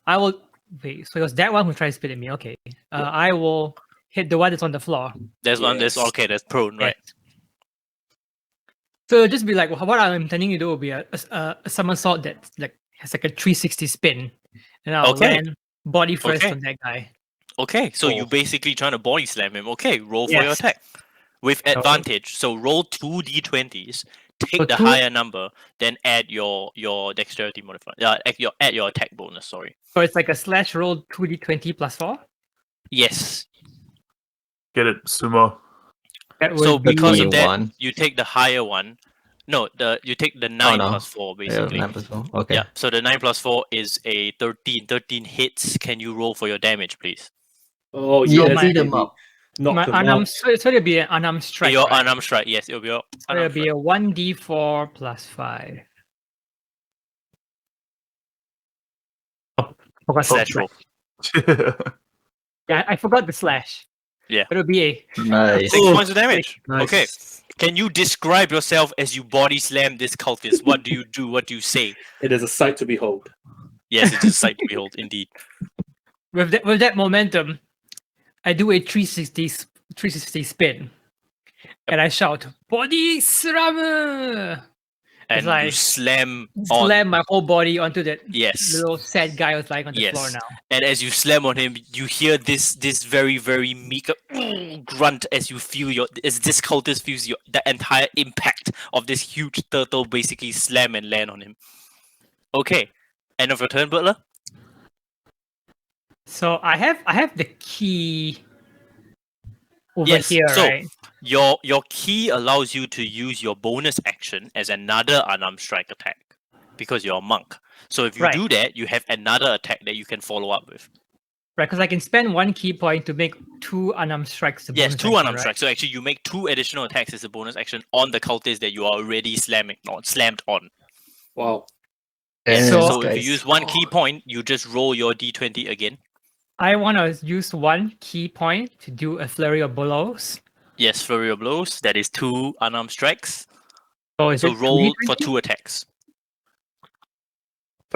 I will wait. So it was that one who tried to spit at me. Okay, I will hit the one that's on the floor. There's one. There's Yes. okay. That's prone, right? Yes. So it'll just be like what I'm intending to do will be a somersault that like has like a 360 spin, and I'll Okay. land body first Okay. on that guy. Okay. So you Oh. basically trying to body slam him. Okay. Roll for your Yes. attack with advantage. So roll 2 d20s. Take So the two- higher number, then add your dexterity modifier. Add your attack bonus. Sorry. So it's like a slash roll 2d20 plus 4. Yes. Get it, sumo. That would So be because of that, 21. you take the higher one. No, you take the 9 no. plus 4 Yeah, basically. 9 plus 4. Okay. Yeah. So the 9 plus 4 is a 13. 13 hits. Can you roll for your damage, please? Oh, Yeah, yes, beat them baby. up. Knock my them unarmed. out. So it'll be an unarmed strike. Your right? unarmed strike. Yes, it'll be your So it'll unarmed be strike. a 1d4 plus 5. Forgot the Slash slash. roll. Yeah, I forgot the slash. Yeah. It'll be a Nice. 6 Oh, points of damage. Nice. Okay. Can you describe yourself as you body slam this cultist? What do you do? What do you say? It is a sight to behold. Yes, it's a sight to behold, indeed. with that momentum. I do a 360 spin, and I shout "Body slammer!" And like you slam on. Slam my whole body onto that Yes. little sad guy who's lying on the floor Yes. now. And as you slam on him, you hear this very, very meek grunt as you feel as this cultist feels the entire impact of this huge turtle basically slam and land on him. Okay. End of your turn, Butler? So I have the key over Yes, here, so- right? Your key allows you to use your bonus action as another unarmed strike attack because you're a monk. So if you Right. do that, you have another attack that you can follow up with. Right, because I can spend 1 key point to make 2 unarmed strikes. Yes, 2 unarmed strikes. So actually, you make 2 additional attacks as a bonus action on the cultist that you are already slammed on. Wow. Yes. So- So if you use 1 key point, you just roll your d20 again. I want to use 1 key point to do a flurry of blows. Yes, flurry of blows. That is 2 unarmed strikes. So is So it roll for 2d20? 2 attacks.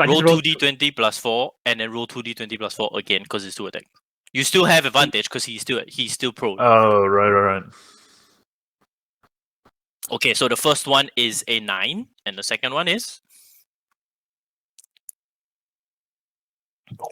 So I roll just rolled 2d20 plus 4, and then roll 2d20 plus 4 again because it's 2 attack. You still have advantage because he's still prone. Oh, right. Okay, so the first one is a 9, and the second one is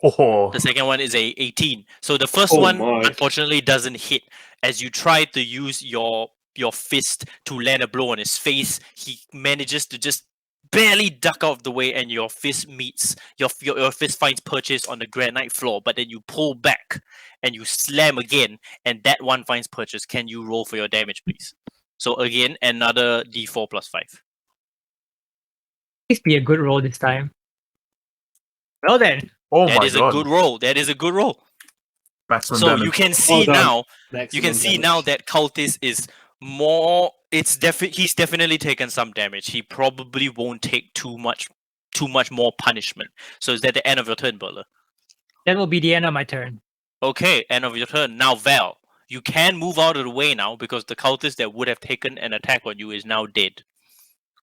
Oh, the second one is a 18. So the first Oh one my. unfortunately doesn't hit. As you try to use your fist to land a blow on his face, he manages to just barely duck out of the way, and your fist meets your fist finds purchase on the granite floor. But then you pull back and you slam again, and that one finds purchase. Can you roll for your damage, please? So again, another d4 plus 5. Please be a good roll this time. Well then, oh That my is god! a good roll. That is a good roll. Maximum So damage. you can see done. now. Maximum You can see damage. now that Cultist is more. He's definitely taken some damage. He probably won't take too much more punishment. So is that the end of your turn, Butler? that will be the end of my turn. Okay, end of your turn. Now, Val, you can move out of the way now because the Cultist that would have taken an attack on you is now dead.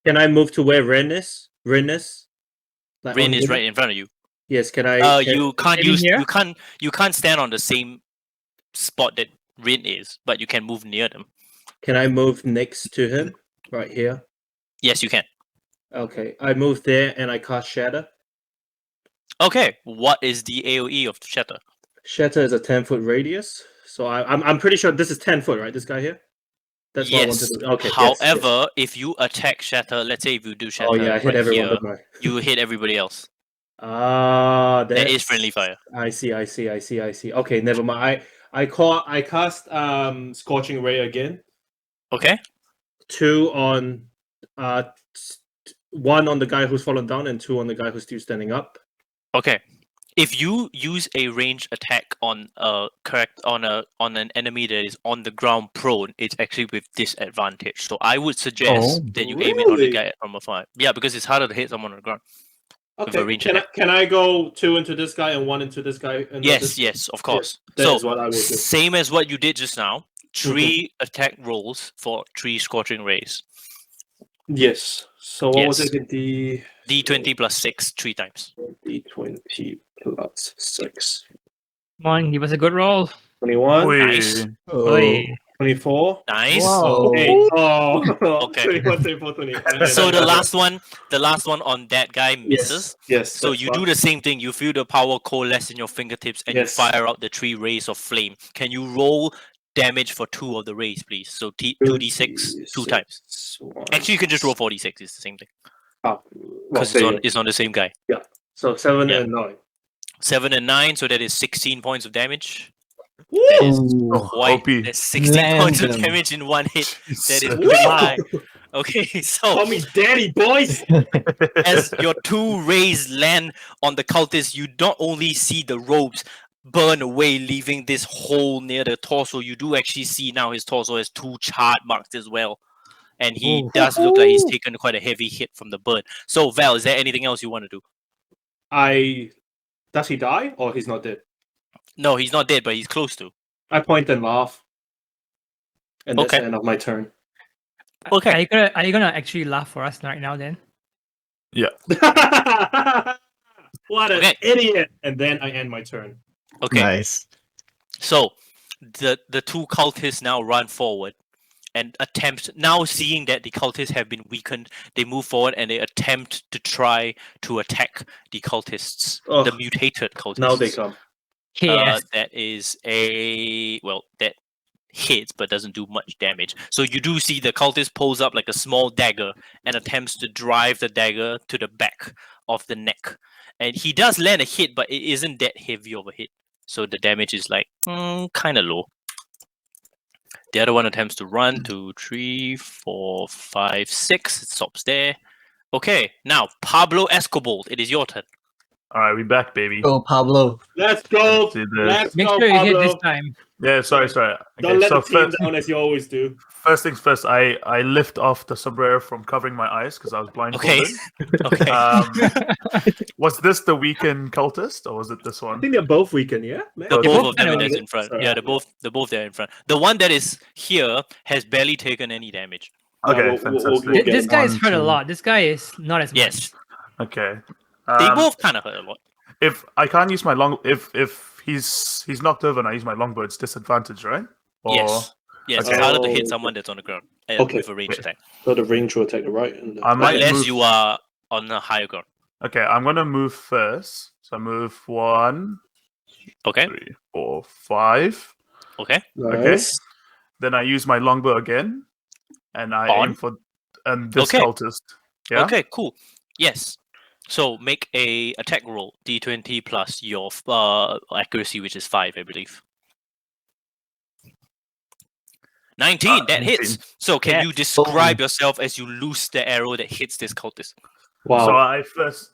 Can I move to where Ren is? Like Rin on is here? right in front of you. Yes. Can I? You can't Maybe here? you can't stand on the same spot that Rin is, but you can move near them. Can I move next to him? Right here. Yes, you can. Okay. I move there and I cast Shatter. Okay, what is the AOE of Shatter? Shatter is a 10-foot radius. So I'm pretty sure this is 10 foot, right? This guy here. That's what I wanted Yes. to do. Okay. yes. However, if you attack Shatter, let's say if you do Shatter Oh yeah, I hit right everyone here, but my. you hit everybody else. Ah, That is friendly fire. I see. Okay, never mind. I cast Scorching Ray again. Okay. 2 on 1 on the guy who's fallen down and 2 on the guy who's still standing up. Okay. If you use a ranged attack on an enemy that is on the ground prone, it's actually with disadvantage. So I would suggest Oh, that you aim it on the really? guy from afar. Yeah, because it's harder to hit someone on the ground. With a Okay. ranged Can attack. can I go 2 into this guy and 1 into this guy? And Yes, of course. that So is what I will do. same as what you did just now. 3 attack rolls for 3 Scorching Rays. Yes. So what was Yes. it? The D20 plus 6, 3 times. D20 plus 6. Come on, give us a good roll. 21, Wait. Nice. Oi. 24. Nice. Whoa. 8. Oh, Okay. 21, 24, 20. So the last one on that guy misses. Yes. So that's you fine. do the same thing. You feel the power coalesce in your fingertips and Yes. you fire out the 3 rays of flame. Can you roll damage for 2 of the rays, please? So 2d6 2 times. Actually, you can just roll 4d6. It's the same thing Oh, because it's on the same guy. So 7 Yeah. and 9. 7 and 9, so that is 16 points of damage. That is Ooh. quite. OP. That's 16 points of Random. damage in one hit. That is Jesus. pretty Wow. high. Okay, so Call me daddy, boys. as your 2 rays land on the cultist, you not only see the robes burn away, leaving this hole near the torso, you do actually see now his torso has 2 charred marks as well. And he Ooh. does look like he's taken quite a heavy hit from the burn. So, Val, is there anything else you want to do? Does he die or he's not dead? No, he's not dead, but he's close to. I point and laugh. And that's Okay. the end of my turn. Okay. Are you gonna actually laugh for us right now then? What an Okay. idiot! And then I end my turn. Okay. Nice. So the 2 cultists now run forward and attempt, now seeing that the cultists have been weakened, they move forward and they attempt to try to attack the cultists, the Ugh. mutated cultists. Now they come. Yes. That is that hits but doesn't do much damage. So you do see the cultist pulls up like a small dagger and attempts to drive the dagger to the back of the neck. And he does land a hit, but it isn't that heavy of a hit. So the damage is like kind of low. The other one attempts to run 2, 3, 4, 5, 6. It stops there. Okay, now Pablo Escobold, it is your turn. All right, we back, baby. Go, Pablo. Let's go. Let's do this. Let's Make go, sure you hit Pablo. this time. Yeah, sorry. Don't let so the team first, down as you always do. first things first, I lift off the sombrero from covering my eyes because I was blindfolded. Okay. Was this the weekend cultist or was it this I one? think they're both weakened, yeah? Man. The Okay. both both of them kinda that's weak. in front. Sorry. Yeah, they're both there in front. The one that is here has barely taken any damage. Okay, we'll fantastic. get This it. guy is 1, hurt a 2. lot. This guy is not as Yes. much. Okay. They both kind of hurt a lot. If I can't use my if he's knocked over and I use my longbow, it's disadvantage, right? Yes. Yes, Okay. it's harder to Oh, hit someone that's on the ground Okay. with a ranged attack. So the range will attack the right and the I might Unless move- you are on a higher ground. Okay, I'm gonna move first. So I move 1, Okay. 3, 4, 5. Okay. nice. Then I use my longbow again, and I On? aim for this Okay. cultist. Yeah. Okay, cool. Yes. So make a attack roll, d20 plus your accuracy, which is 5, I believe. 19, that hits. 19. So can you Yes. describe yourself as you loose the arrow that hits this cultist? Wow. So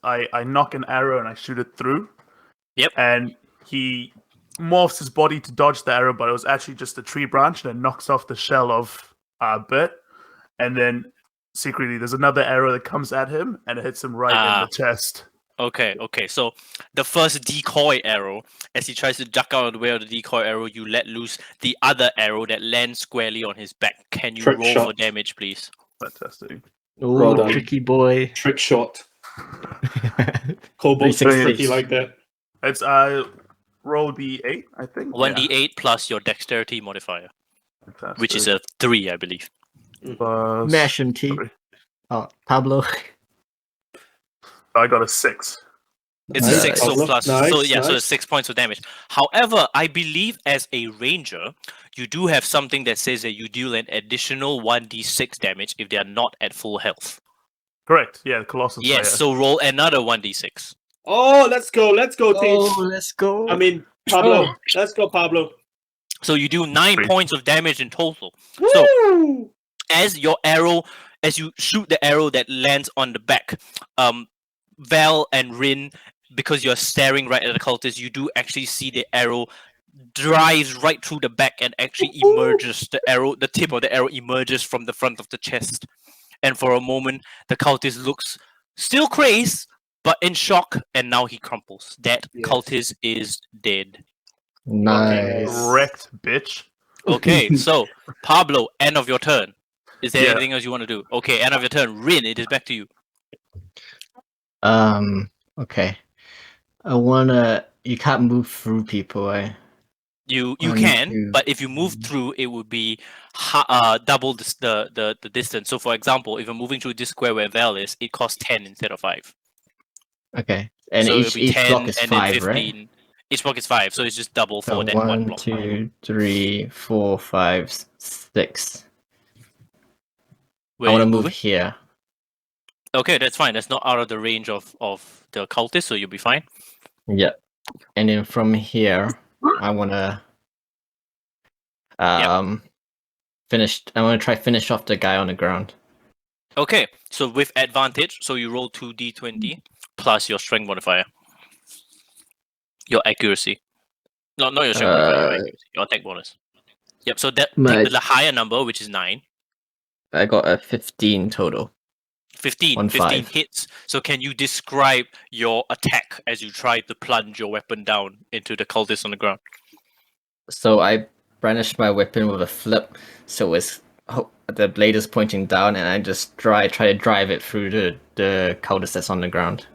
I knock an arrow and I shoot it through. Yep. And he morphs his body to dodge the arrow, but it was actually just a tree branch and it knocks off the shell of Bert. And then secretly there's another arrow that comes at him and it hits him right in the chest. Okay. So the first decoy arrow, as he tries to duck out of the way of the decoy arrow, you let loose the other arrow that lands squarely on his back. Can you Trick roll shot. for damage, please? Fantastic. Ooh, Well done. tricky boy. Trick shot. Kobold's 360. tricky like that. It's roll d8, I think. 1d8 plus your dexterity modifier, Fantastic. which is a 3, I believe. Plus Mash him, T. 3. Oh, Pablo. I got a 6. It's Nice. a 6 so Pablo. plus. Nice, so yeah, so nice. it's 6 points of damage. However, I believe as a ranger, you do have something that says that you deal an additional 1d6 damage if they are not at full health. Correct. Yeah, Colossus Yes, Slayer. so roll another 1d6. Oh, let's go, Teach. Let's go. I mean, Pablo. Let's go, Pablo. So you do 9 Great. points of damage in total. So Woo! as you shoot the arrow that lands on the back, Val and Rin, because you're staring right at the cultist, you do actually see the arrow drives right through the back and actually emerges. The tip of the arrow emerges from the front of the chest. And for a moment, the cultist looks still crazed, but in shock, and now he crumples. That Yes. cultist is dead. Nice. Wrecked, bitch. Okay, so Pablo, end of your turn. Is there Yeah. anything else you want to do? Okay, end of your turn. Rin, it is back to you. Okay. I wanna. You can't move through people, eh? You One, can, two, but if you move through, it would be double the distance. So, for example, if you're moving through this square where Val is, it costs 10 instead of 5. Okay. And so each it'll be 10 block is and 5, then 15. right? Each block is 5, so it's just double for So that one 1, block. 2, 3, 4, 5, 6. Where I want to you move moving? here. Okay, that's fine. That's not out of the range of the cultist, so you'll be fine. Yep. And then from here, I want to finish off the guy on the ground. Okay, so with advantage, so you roll 2d20 plus your strength modifier. Your accuracy. No, not your strength modifier, your accuracy. Your attack bonus. Yep, so that My- take the higher number, which is 9. I got a 15 total. 15. 1, 15 5. hits. So can you describe your attack as you try to plunge your weapon down into the cultist on the ground? So I brandished my weapon with a flip, so the blade is pointing down, and I just try to drive it through the cultist that's on the ground.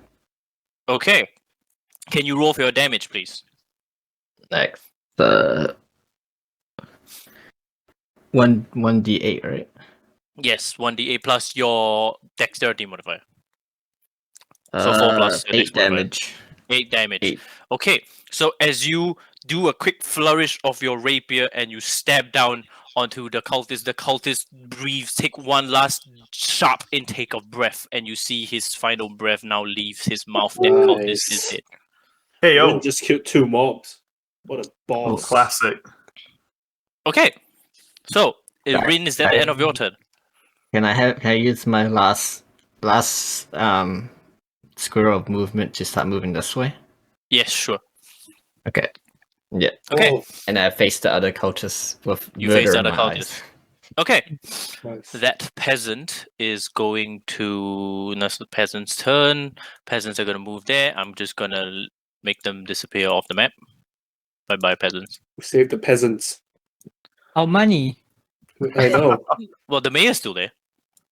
Okay. Can you roll for your damage, please? Next, 1d8, right? Yes, 1d8 plus your dexterity modifier. So 4 plus your 8 dex modifier. damage. 8 damage. 8. Okay, so as you do a quick flourish of your rapier and you stab down onto the cultist breathes, take one last sharp intake of breath, and you see his final breath now leaves his mouth. That cultist is Nice. dead. Hey, Rin yo. just killed 2 mobs. What a Oh, boss. classic. Okay, so Right, Rin, is that the end of your turn? Can I use my last square of movement to start moving this way? Yes, sure. Okay. Yeah. Okay, Oh, And I face the other cultists with You face murder the in other my cultists. eyes. okay. nice. That peasant is going to. That's the peasant's turn. Peasants are going to move there. I'm just going to make them disappear off the map. Bye bye, peasants. We saved the peasants. Our money. I know. Well, the mayor's still there.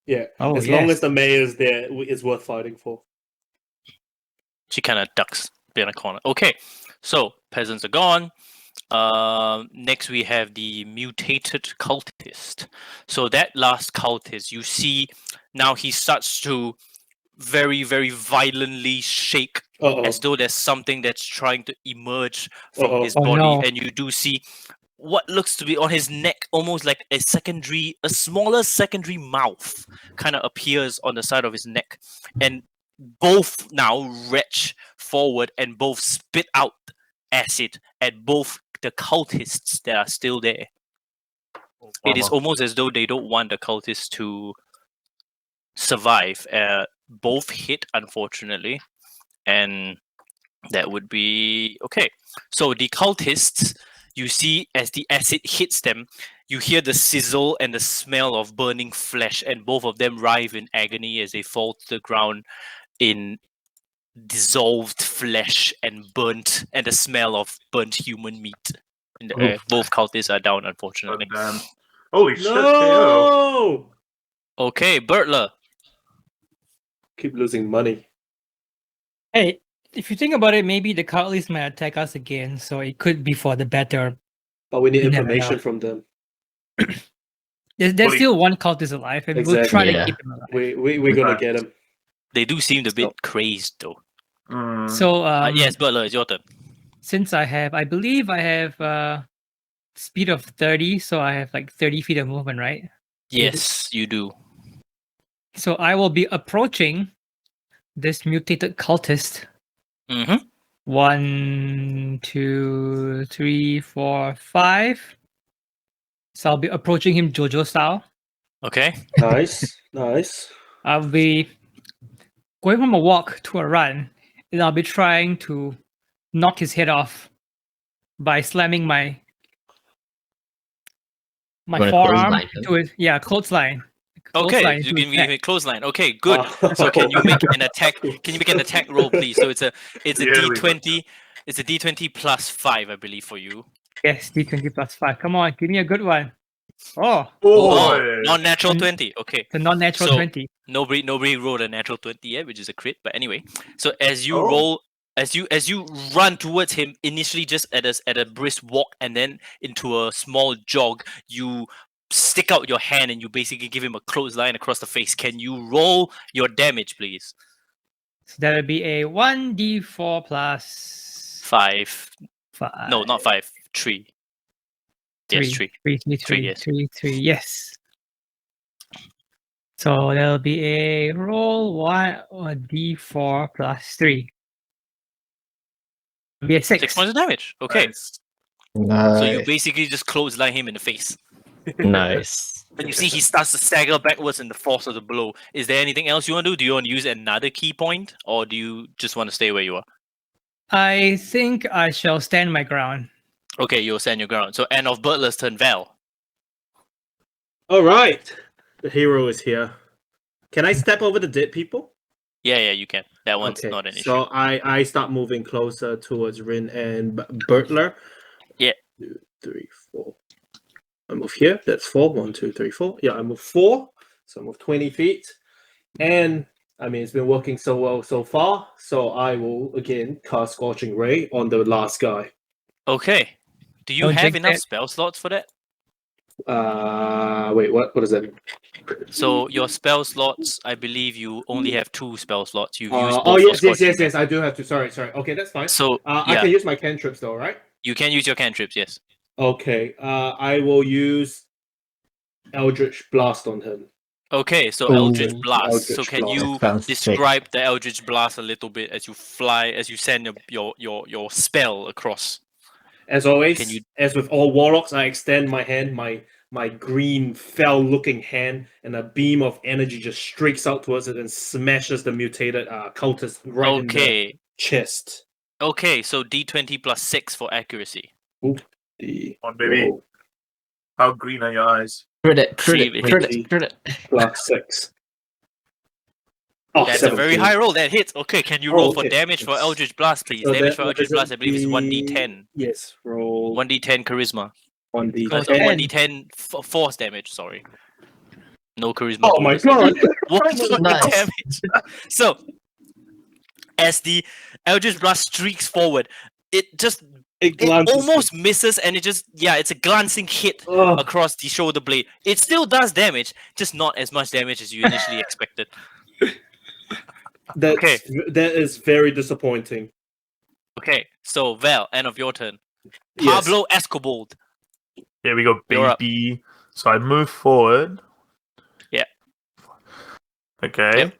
Yeah. Oh, As long yes. as the mayor's there, it's worth fighting for. She kind of ducks behind a corner. Okay, so peasants are gone. Next we have the Mutated Cultist. So that last cultist, you see now he starts to very, very violently shake as though there's something that's trying to emerge from his Oh, body, no. and you do see what looks to be on his neck, almost like a smaller secondary mouth kind of appears on the side of his neck, and both now retch forward and both spit out acid at both the cultists that are still there. It is almost as though they don't want the cultists to survive. Both hit, unfortunately, and that would be okay. So the cultists, you see, as the acid hits them, you hear the sizzle and the smell of burning flesh, and both of them writhe in agony as they fall to the ground in dissolved flesh and the smell of burnt human meat in the air. Both cultists are down, unfortunately. Holy shit, KO. No! Okay, Bertler. Keep losing money. Hey, if you think about it, maybe the cultists might attack us again, so it could be for the better. But we need You never information know. from them. There's Well, still one cultist alive, and we'll try Yeah. to keep him alive. We're gonna get him. They do seem a bit So- crazed, though. So, Yes, Butler, it's your turn. since I believe I have speed of 30, so I have like 30 feet of movement, right? Yes, you do. So I will be approaching this mutated cultist. Mm-hmm. 1, 2, 3, 4, 5. So I'll be approaching him JoJo style. Okay. Nice, nice. I'll be going from a walk to a run, and I'll be trying to knock his head off by slamming my Gonna forearm clothesline him? to his clothesline. Okay, Clothesline you to can his neck. be clothesline. Okay, good. So can you make an attack? Can you make an attack roll, please? So it's a Here we go. D20. It's a D20 plus 5, I believe, for you. Yes, D20 plus 5. Come on, give me a good one. Oh, Oh, Boy. non-natural And- 20. Okay. the non-natural So- 20. Nobody rolled a natural 20 yet, which is a crit. But anyway, so as you Oh. roll, as you run towards him, initially just at a brisk walk, and then into a small jog, you stick out your hand and you basically give him a clothesline across the face. Can you roll your damage, please? So that'll be a 1d4 plus 5. 5. No, not 5. 3. Yes, 3. 3, yes. 3, yes. So that'll be a roll 1d4 plus 3. It'll be a 6. 6 points of damage. Okay. Nice. So you Nice. basically just clothesline him in the face. Nice. And you see he starts to stagger backwards in the force of the blow. Is there anything else you want to do? Do you want to use another key point? Or do you just want to stay where you are? I think I shall stand my ground. Okay, you'll stand your ground. So end of Butler's turn, Val. All right, the hero is here. Can I step over the dead people? Yeah, you can. That one's Okay, not an issue. so I start moving closer towards Rin and Bertler. Yeah. 2, 3, 4. I move here. That's 4. 1, 2, 3, 4. Yeah, I move 4. So I move 20 feet. And I mean, it's been working so well so far. So I will again cast Scorching Ray on the last guy. Okay. Do you Don't have jinx enough it. spell slots for that? Wait, what? What does that mean? So your spell slots, I believe you only have 2 spell slots. You've used both Oh for yes, Scorching Ray. I do have to. Sorry. Okay, that's fine. So I yeah, can use my cantrips though, right? you can use your cantrips, yes. Okay. I will use Eldritch Blast on him. Okay, so Ooh, Eldritch Blast. So Eldritch can Blast. you Sounds sick. describe the Eldritch Blast a little bit as you fly, as you send your spell across? As always, Can you- as with all warlocks, I extend my hand, my green fell-looking hand, and a beam of energy just streaks out towards it and smashes the mutated cultist right in the Okay. chest. Okay, so D20 plus 6 for accuracy. The On, baby. roll How green are your eyes? Crit See, it. plus 6. Oh, That's a very 17. high roll. That hits. Okay, can you Oh, roll for okay. damage for Yes. Eldritch Blast, please? So Damage that for Eldritch is Blast, I believe, is the- 1d10. Yes, roll 1d10 charisma. 1d10. So 1d10 force damage, sorry. No charisma. Oh my bonus. god! What Nice. damage? So, as the Eldritch Blast streaks forward. It It glances. almost misses, and it's a glancing hit Ugh. across the shoulder blade. It still does damage, just not as much damage as you initially expected. Okay. That is very disappointing. Okay, so Val, end of your turn. Yes. Pablo Escobold. Here we go, You're up. baby. So I move forward. Yeah. Okay. Yep.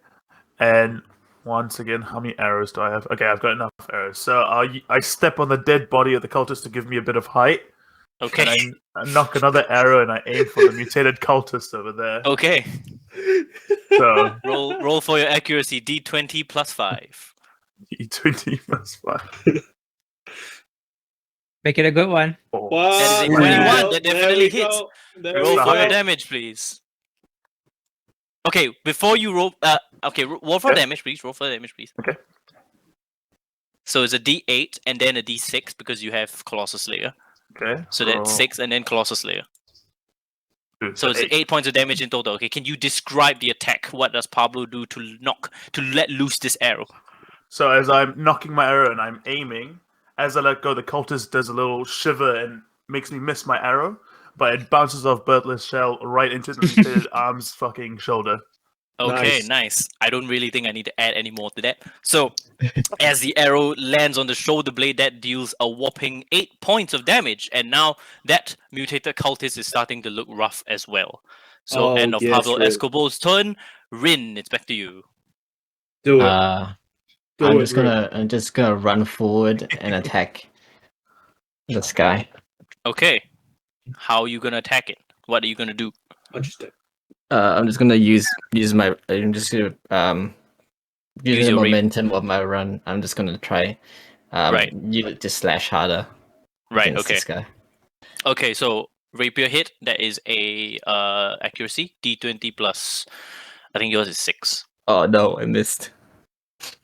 And once again, how many arrows do I have? Okay, I've got enough arrows. So I step on the dead body of the cultist to give me a bit of height. Okay. And I knock another arrow and I aim for the mutated cultist over there. Okay. So Roll for your accuracy. D20 plus 5. E20 plus 5. Make it a good one. Oh. Wow, That is a there 21, we go, that there definitely we hits. go, there Roll we for your go. damage, please. Okay, before you roll, roll for Okay. damage, please. Roll for damage, please. Okay. So it's a D8 and then a D6 because you have Colossus Slayer. Okay. So that's 6 and then Colossus Slayer. So it's 8 points of damage in total. Okay, can you describe the attack? What does Pablo do to let loose this arrow? So as I'm knocking my arrow and I'm aiming, as I let go, the cultist does a little shiver and makes me miss my arrow, but it bounces off Bertler's shell right into the mutated arm's fucking shoulder. Okay, Nice. nice. I don't really think I need to add any more to that. So, as the arrow lands on the shoulder blade, that deals a whopping 8 points of damage, and now that mutated cultist is starting to look rough as well. So, Oh, end of yes, Pablo Rin. Escobar's turn. Rin, it's back to you. Do it. Do I'm it, just gonna run forward and attack this guy. Okay. How are you gonna attack it? What are you gonna do? Interesting. I'm just gonna use my. I'm just gonna Use using the your momentum of my run. I'm just gonna try Right. use it to slash harder Right. against Okay. this guy. Okay. So rapier hit. That is a accuracy D20 plus. I think yours is 6. Oh no, I missed.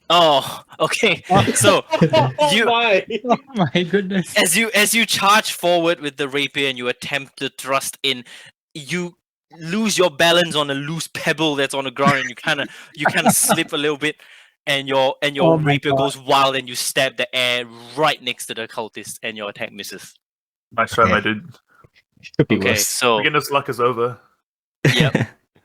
Oh. Okay. So Oh You- my! Oh my goodness. as you charge forward with the rapier and you attempt to thrust in, you lose your balance on a loose pebble that's on the ground, and you kind of slip a little bit, and your Oh my rapier God. goes wild, and you stab the air right next to the cultist, and your attack misses. Nice try, Yeah. my dude. Could be Okay, worse. so Beginner's luck is over. yep.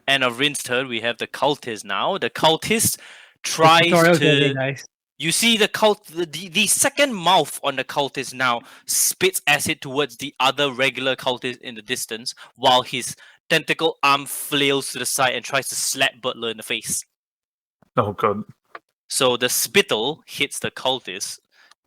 And of Rin's turn, we have the cultist now. The cultist tries Tutorial's very to. nice. You see the second mouth on the cultist now spits acid towards the other regular cultist in the distance, while his tentacle arm flails to the side and tries to slap Butler in the face. Oh god. So the spittle hits the cultist.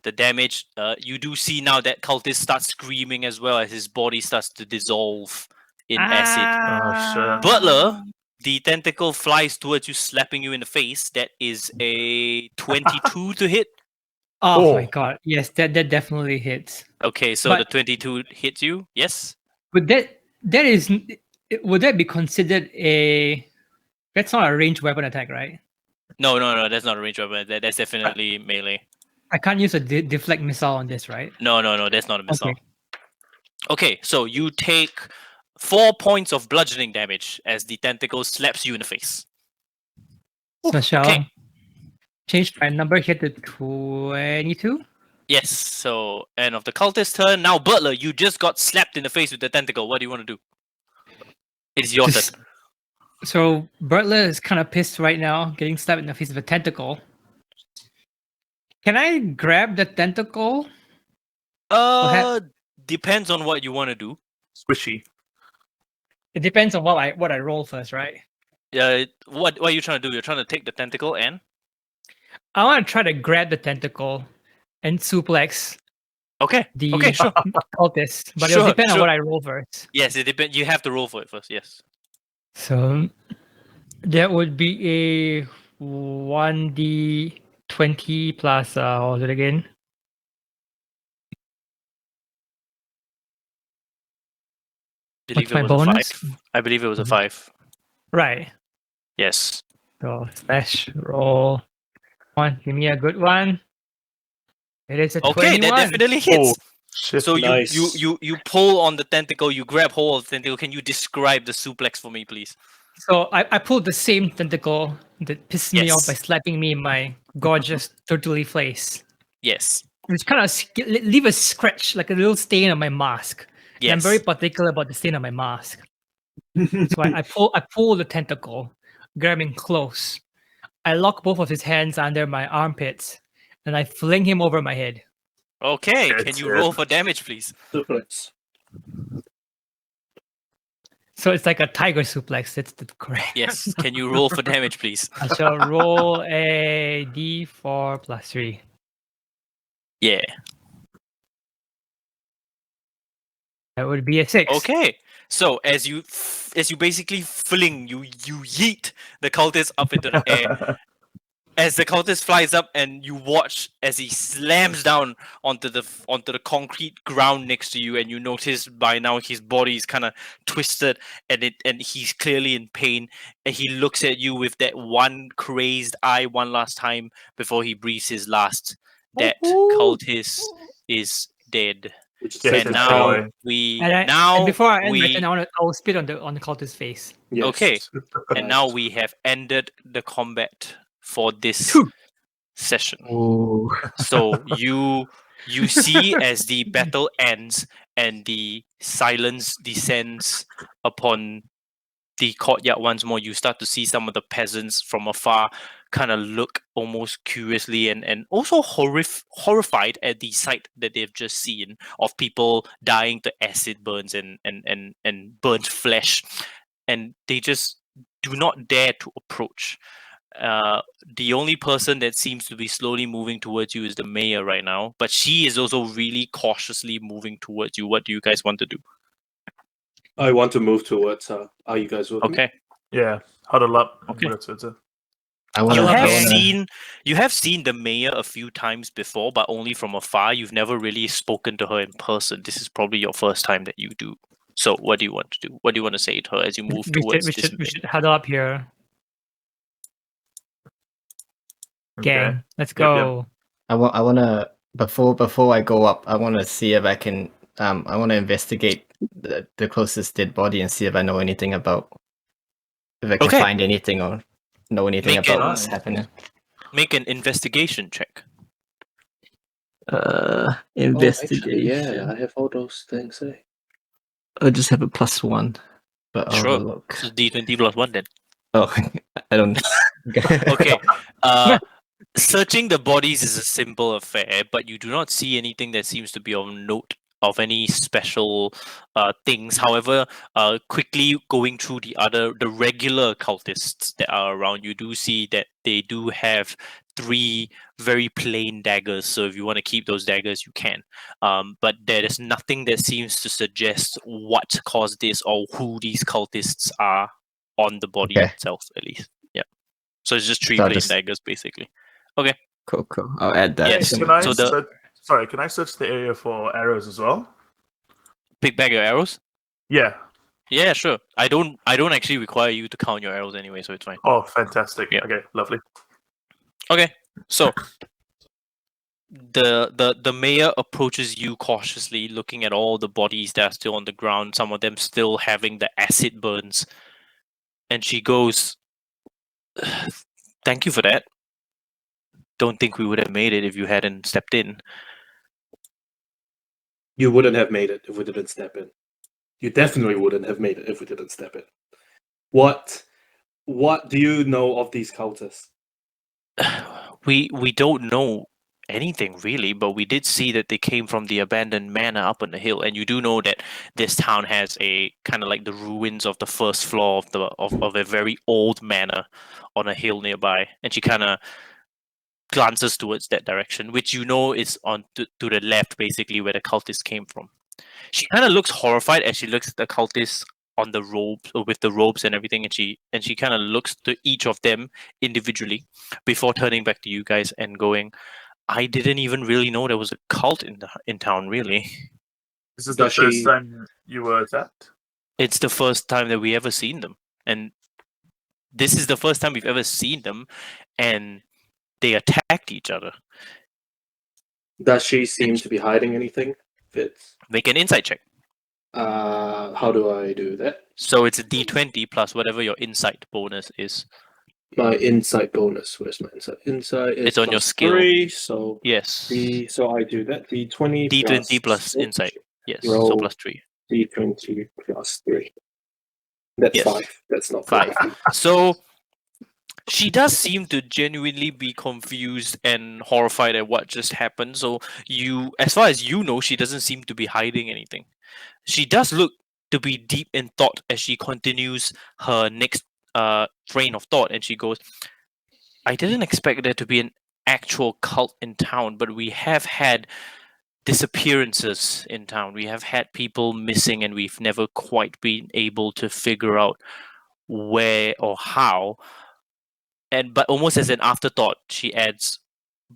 The damage, you do see now that cultist starts screaming as well as his body starts to dissolve in acid. Ah. shit. Butler, the tentacle flies towards you, slapping you in the face. That is a 22 to hit. Oh my Oh. god. Yes, that definitely hits. Okay, so But- the 22 hits you. Yes. But that is would that be considered a that's not a ranged weapon attack, right? No, that's not a range weapon. That's definitely melee. I can't use a deflect missile on this, right? No, that's not a missile. Okay, so you take 4 points of bludgeoning damage as the tentacle slaps you in the face. So shall Okay. change my number here to 22? Yes, so end of the cultist turn. Now, Butler, you just got slapped in the face with the tentacle. What do you want to do? It is your turn. Just- So Bertler is kind of pissed right now, getting slapped in the face with a tentacle. Can I grab the tentacle? Depends on what you want to do. Squishy. It depends on what I roll first, right? Yeah, what are you trying to do? You're trying to take the tentacle and I want to try to grab the tentacle and suplex okay, the okay, sure. cultist, but Sure, it'll depend on sure. what I roll first. Yes, it depends. You have to roll for it first. Yes. So that would be a 1d20 plus what was it again? Believe What's my it was a bonus? 5. I believe it was a 5. Right. Yes. So slash roll one. Give me a good one. It is a Okay, 21. that definitely hits. Shit. So Nice. you pull on the tentacle, you grab hold of the tentacle. Can you describe the suplex for me, please? So I pulled the same tentacle that pissed me off by Yes. slapping me in my gorgeous turtley face. Yes. Which kind of leave a scratch, like a little stain on my mask. And I'm very Yes. particular about the stain on my mask. So I pull the tentacle, grab him close. I lock both of his hands under my armpits, and I fling him over my head. Okay. That's Can you it. roll for damage, please? Suplex. So it's like a tiger suplex. That's the correct. Yes. Can you roll for damage, please? I shall roll a d4 plus 3. Yeah. That would be a 6. Okay. So as you basically fling, you yeet the cultist up into the air. As the cultist flies up, and you watch as he slams down onto the concrete ground next to you, and you notice by now his body is kind of twisted, and he's clearly in pain. And he looks at you with that one crazed eye one last time before he breathes his last. That cultist is dead. Which is Yes, And second it's now boy. And before I end my turn, I will spit on the cultist's face. Yes. Okay. And now Nice. we have ended the combat for this Phew. session. Ooh. So you see as the battle ends and the silence descends upon the courtyard once more, you start to see some of the peasants from afar kind of look almost curiously and also horrified at the sight that they've just seen of people dying to acid burns and burnt flesh, and they just do not dare to approach. The only person that seems to be slowly moving towards you is the mayor right now, but she is also really cautiously moving towards you. What do you guys want to do? I want to move towards her. Are you guys with me? Okay. Yeah, huddle up. Okay. That's it. I wanna, You I have wanna- seen the mayor a few times before, but only from afar. You've never really spoken to her in person. This is probably your first time that you do. So what do you want to do? What do you want to say to her as you move towards We this should huddle up here. Gang, let's Yep, go. I wanna before I go up, I wanna see if I can I wanna investigate the closest dead body and see if I know anything about if I can Okay. find anything or know anything Make about it- what's happening. Make an investigation check. Investigation. yeah, I have all those things. Eh? I just have a +1, but I'll have Sure. a look. So D20 plus 1 then. Oh, I don't. Okay. Searching the bodies is a simple affair, but you do not see anything that seems to be of note of any special things. However, quickly going through the regular cultists that are around, you do see that they do have 3 very plain daggers. So if you want to keep those daggers, you can. But there is nothing that seems to suggest what caused this or who these cultists are on the body Okay. itself, at least. Yeah. So it's just 3 So I'll plain just- daggers, basically. Cool. I'll add that. Yes. to Can my- I So the- can I search the area for arrows as well? Pick back your arrows. Yeah. Yeah, sure. I don't actually require you to count your arrows anyway, so it's fine. Oh, fantastic. Yeah. Okay, lovely. Okay. So the mayor approaches you cautiously, looking at all the bodies that are still on the ground, some of them still having the acid burns. And she goes, "Thank you for that. Don't think we would have made it if you hadn't stepped in." You wouldn't have made it if we didn't step in. You definitely wouldn't have made it if we didn't step in. What do you know of these cultists? We don't know anything really, but we did see that they came from the abandoned manor up on the hill, and you do know that this town has a kind of like the ruins of the first floor of a very old manor on a hill nearby. And she kind of glances towards that direction, which you know is on to the left, basically where the cultists came from. She kind of looks horrified as she looks at the cultists on the robes, or with the robes and everything, and she kind of looks to each of them individually before turning back to you guys and going, "I didn't even really know there was a cult in town, really. This is the Does first she- time you were attacked? It's the first time that we ever seen them, and this is the first time we've ever seen them, and they attacked each other." Does she seem to be hiding anything? Fitz. Make an insight check. How do I do that? So it's a D20 plus whatever your insight bonus is. My insight bonus. Where's my insight? Insight is It's on your plus skill. 3, so Yes. so I do that. D20 D20 plus six, insight. Yes. So Roll. plus 3. D20 plus 3. That's Yes. 5. That's not 5. 5. So she does seem to genuinely be confused and horrified at what just happened. So as far as you know, she doesn't seem to be hiding anything. She does look to be deep in thought as she continues her next train of thought, and she goes, I didn't expect there to be an actual cult in town, but we have had disappearances in town. We have had people missing, and we've never quite been able to figure out where or how. But almost as an afterthought, she adds,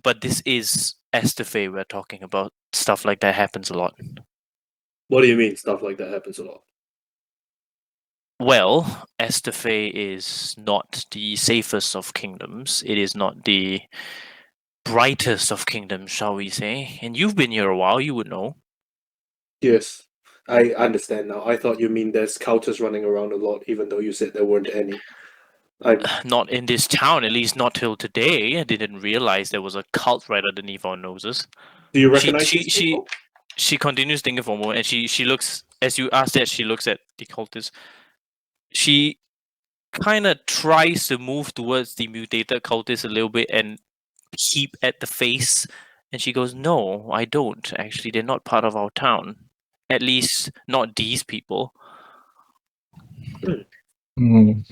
but this is Estafet we're talking about. Stuff like that happens a lot. What do you mean stuff like that happens a lot? Well, Estafet is not the safest of kingdoms. It is not the brightest of kingdoms, shall we say. And you've been here a while, you would know. Yes, I understand now. I thought you mean there's cultists running around a lot, even though you said there weren't any. Not in this town, at least not till today. I didn't realize there was a cult right underneath our noses. Do you recognize these people? She continues thinking for a moment, and she looks, as you ask that, she looks at the cultist. She kind of tries to move towards the mutated cultist a little bit and peep at the face, and she goes, no, I don't. Actually, they're not part of our town. At least not these people. Mm.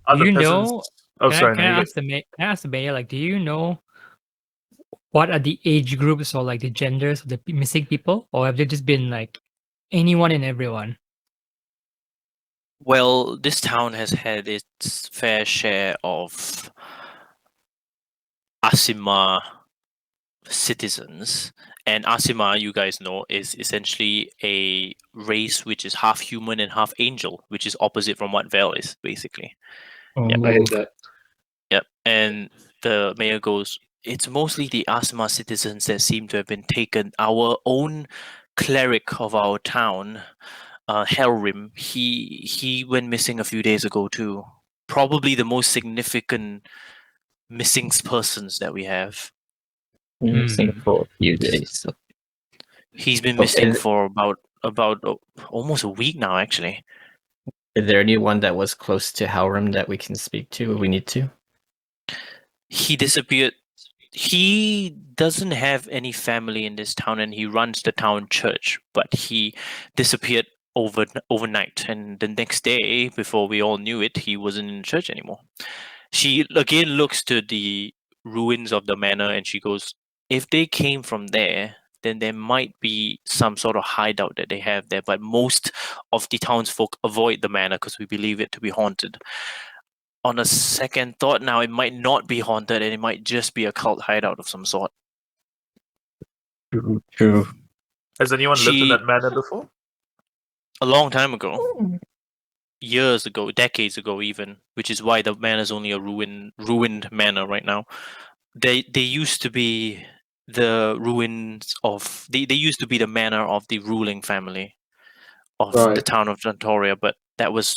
Other You peasants- know, Oh, can sorry. I no, you ask can I ask the mayor, like, do you know what are the age groups or like the genders of the missing people, or have they just been like anyone and everyone? Well, this town has had its fair share of Asima citizens. And Asima, you guys know, is essentially a race which is half human and half angel, which is opposite from what Vel is, basically. Yep. I hate that. Yep. And the mayor goes, it's mostly the Asima citizens that seem to have been taken. Our own cleric of our town, Helrim, he went missing a few days ago too. Probably the most significant missing persons that we have. Missing for a few days. So. He's been Oh, missing is- for about almost a week now, actually. Is there anyone that was close to Halram that we can speak to if we need to? He disappeared. He doesn't have any family in this town, and he runs the town church. But he disappeared overnight, and the next day, before we all knew it, he wasn't in the church anymore. She again looks to the ruins of the manor, and she goes, "If they came from there, then there might be some sort of hideout that they have there. But most of the townsfolk avoid the manor because we believe it to be haunted. On a second thought now, it might not be haunted, and it might just be a cult hideout of some sort." True. Has anyone lived in She- that manor before? A long time ago. Years ago, decades ago even, which is why the manor is only a ruined manor right now. They used to be the ruins of they used to be the manor of the ruling family of the Right. town of Duntoria, but that was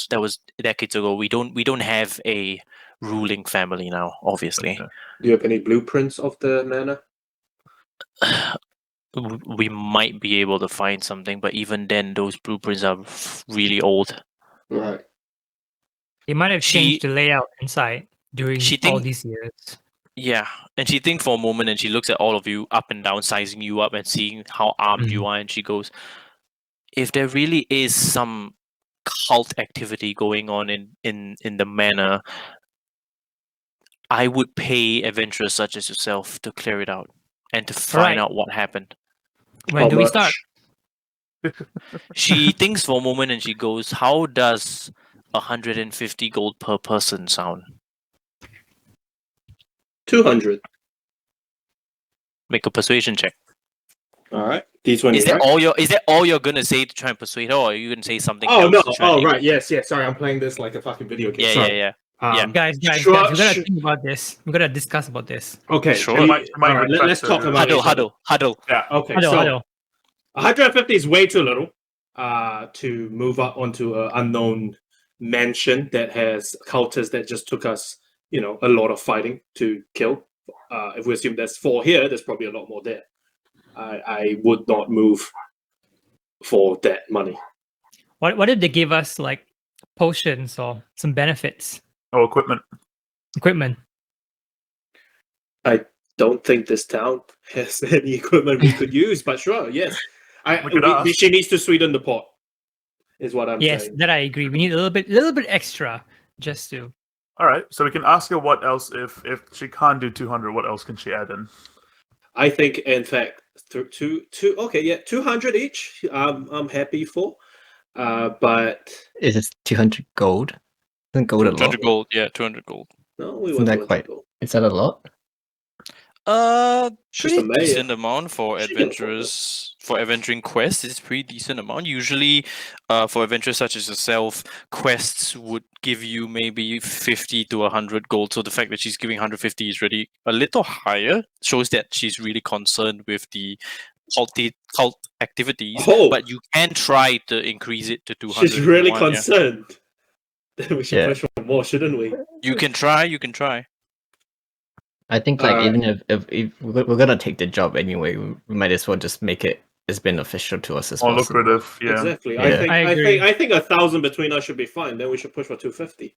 decades ago. We don't have a ruling family now, obviously. Okay. Do you have any blueprints of the manor? We might be able to find something, but even then, those blueprints are really old. Right. They might have She- changed the layout inside during She all think- these years. Yeah, and she thinks for a moment, and she looks at all of you up and down, sizing you up and seeing how armed you are, and she goes, "If there really is some cult activity going on in the manor, I would pay adventurers such as yourself to clear it out and to find Right. out what happened." When How do we much? start? She thinks for a moment and she goes, "How does 150 gold per person sound?" 200. Make a persuasion check. All right. D20. Is that right? all you're gonna say to try and persuade her, or are you gonna say something Oh else? no! to try Oh and- right. Yes. Sorry, I'm playing this like a fucking video game. Yeah, Sorry. yeah. Yeah. Guys, we Sure, gotta sure. think about this. We gotta discuss about this. Okay. Sure. we- She might all right, request let's talk a- about each other. Huddle. Yeah. Okay. Huddle, so huddle. 150 is way too little. to move up onto an unknown mansion that has cultists that just took us, a lot of fighting to kill. If we assume there's 4 here, there's probably a lot more there. I would not move for that money. What if they give us like potions or some benefits, Oh, equipment. equipment? I don't think this town has any equipment we could use, but sure, yes. We could ask. She needs to sweeten the pot, is what I'm Yes, saying. that I agree. We need a little bit extra just to. All right, so we can ask her what else if she can't do 200. What else can she add in? I think, in fact, two. Okay, yeah, 200 each. I'm happy for. But Is it 200 gold? Isn't gold a lot? 200 gold. Yeah, 200 gold. no, we Isn't were that quite- Is that a lot? She's Pretty the mayor. decent amount for She can afford it. adventurers. For adventuring quests, it's pretty decent amount. Usually, for adventurers such as yourself, quests would give you maybe 50 to 100 gold. So the fact that she's giving 150 is really a little higher. Shows that she's really concerned with the cult activities. Oh. But you can try to increase it to 200. She's if you really want, yeah. concerned. Then we should Yeah. push for more, shouldn't we? You can try. You can try. I think like Uh, even if we're gonna take the job anyway, we might as well just make it as beneficial to us as More possible. lucrative, yeah. Exactly. Yeah. I think 1,000 between us should be fine. Then we should push for 250.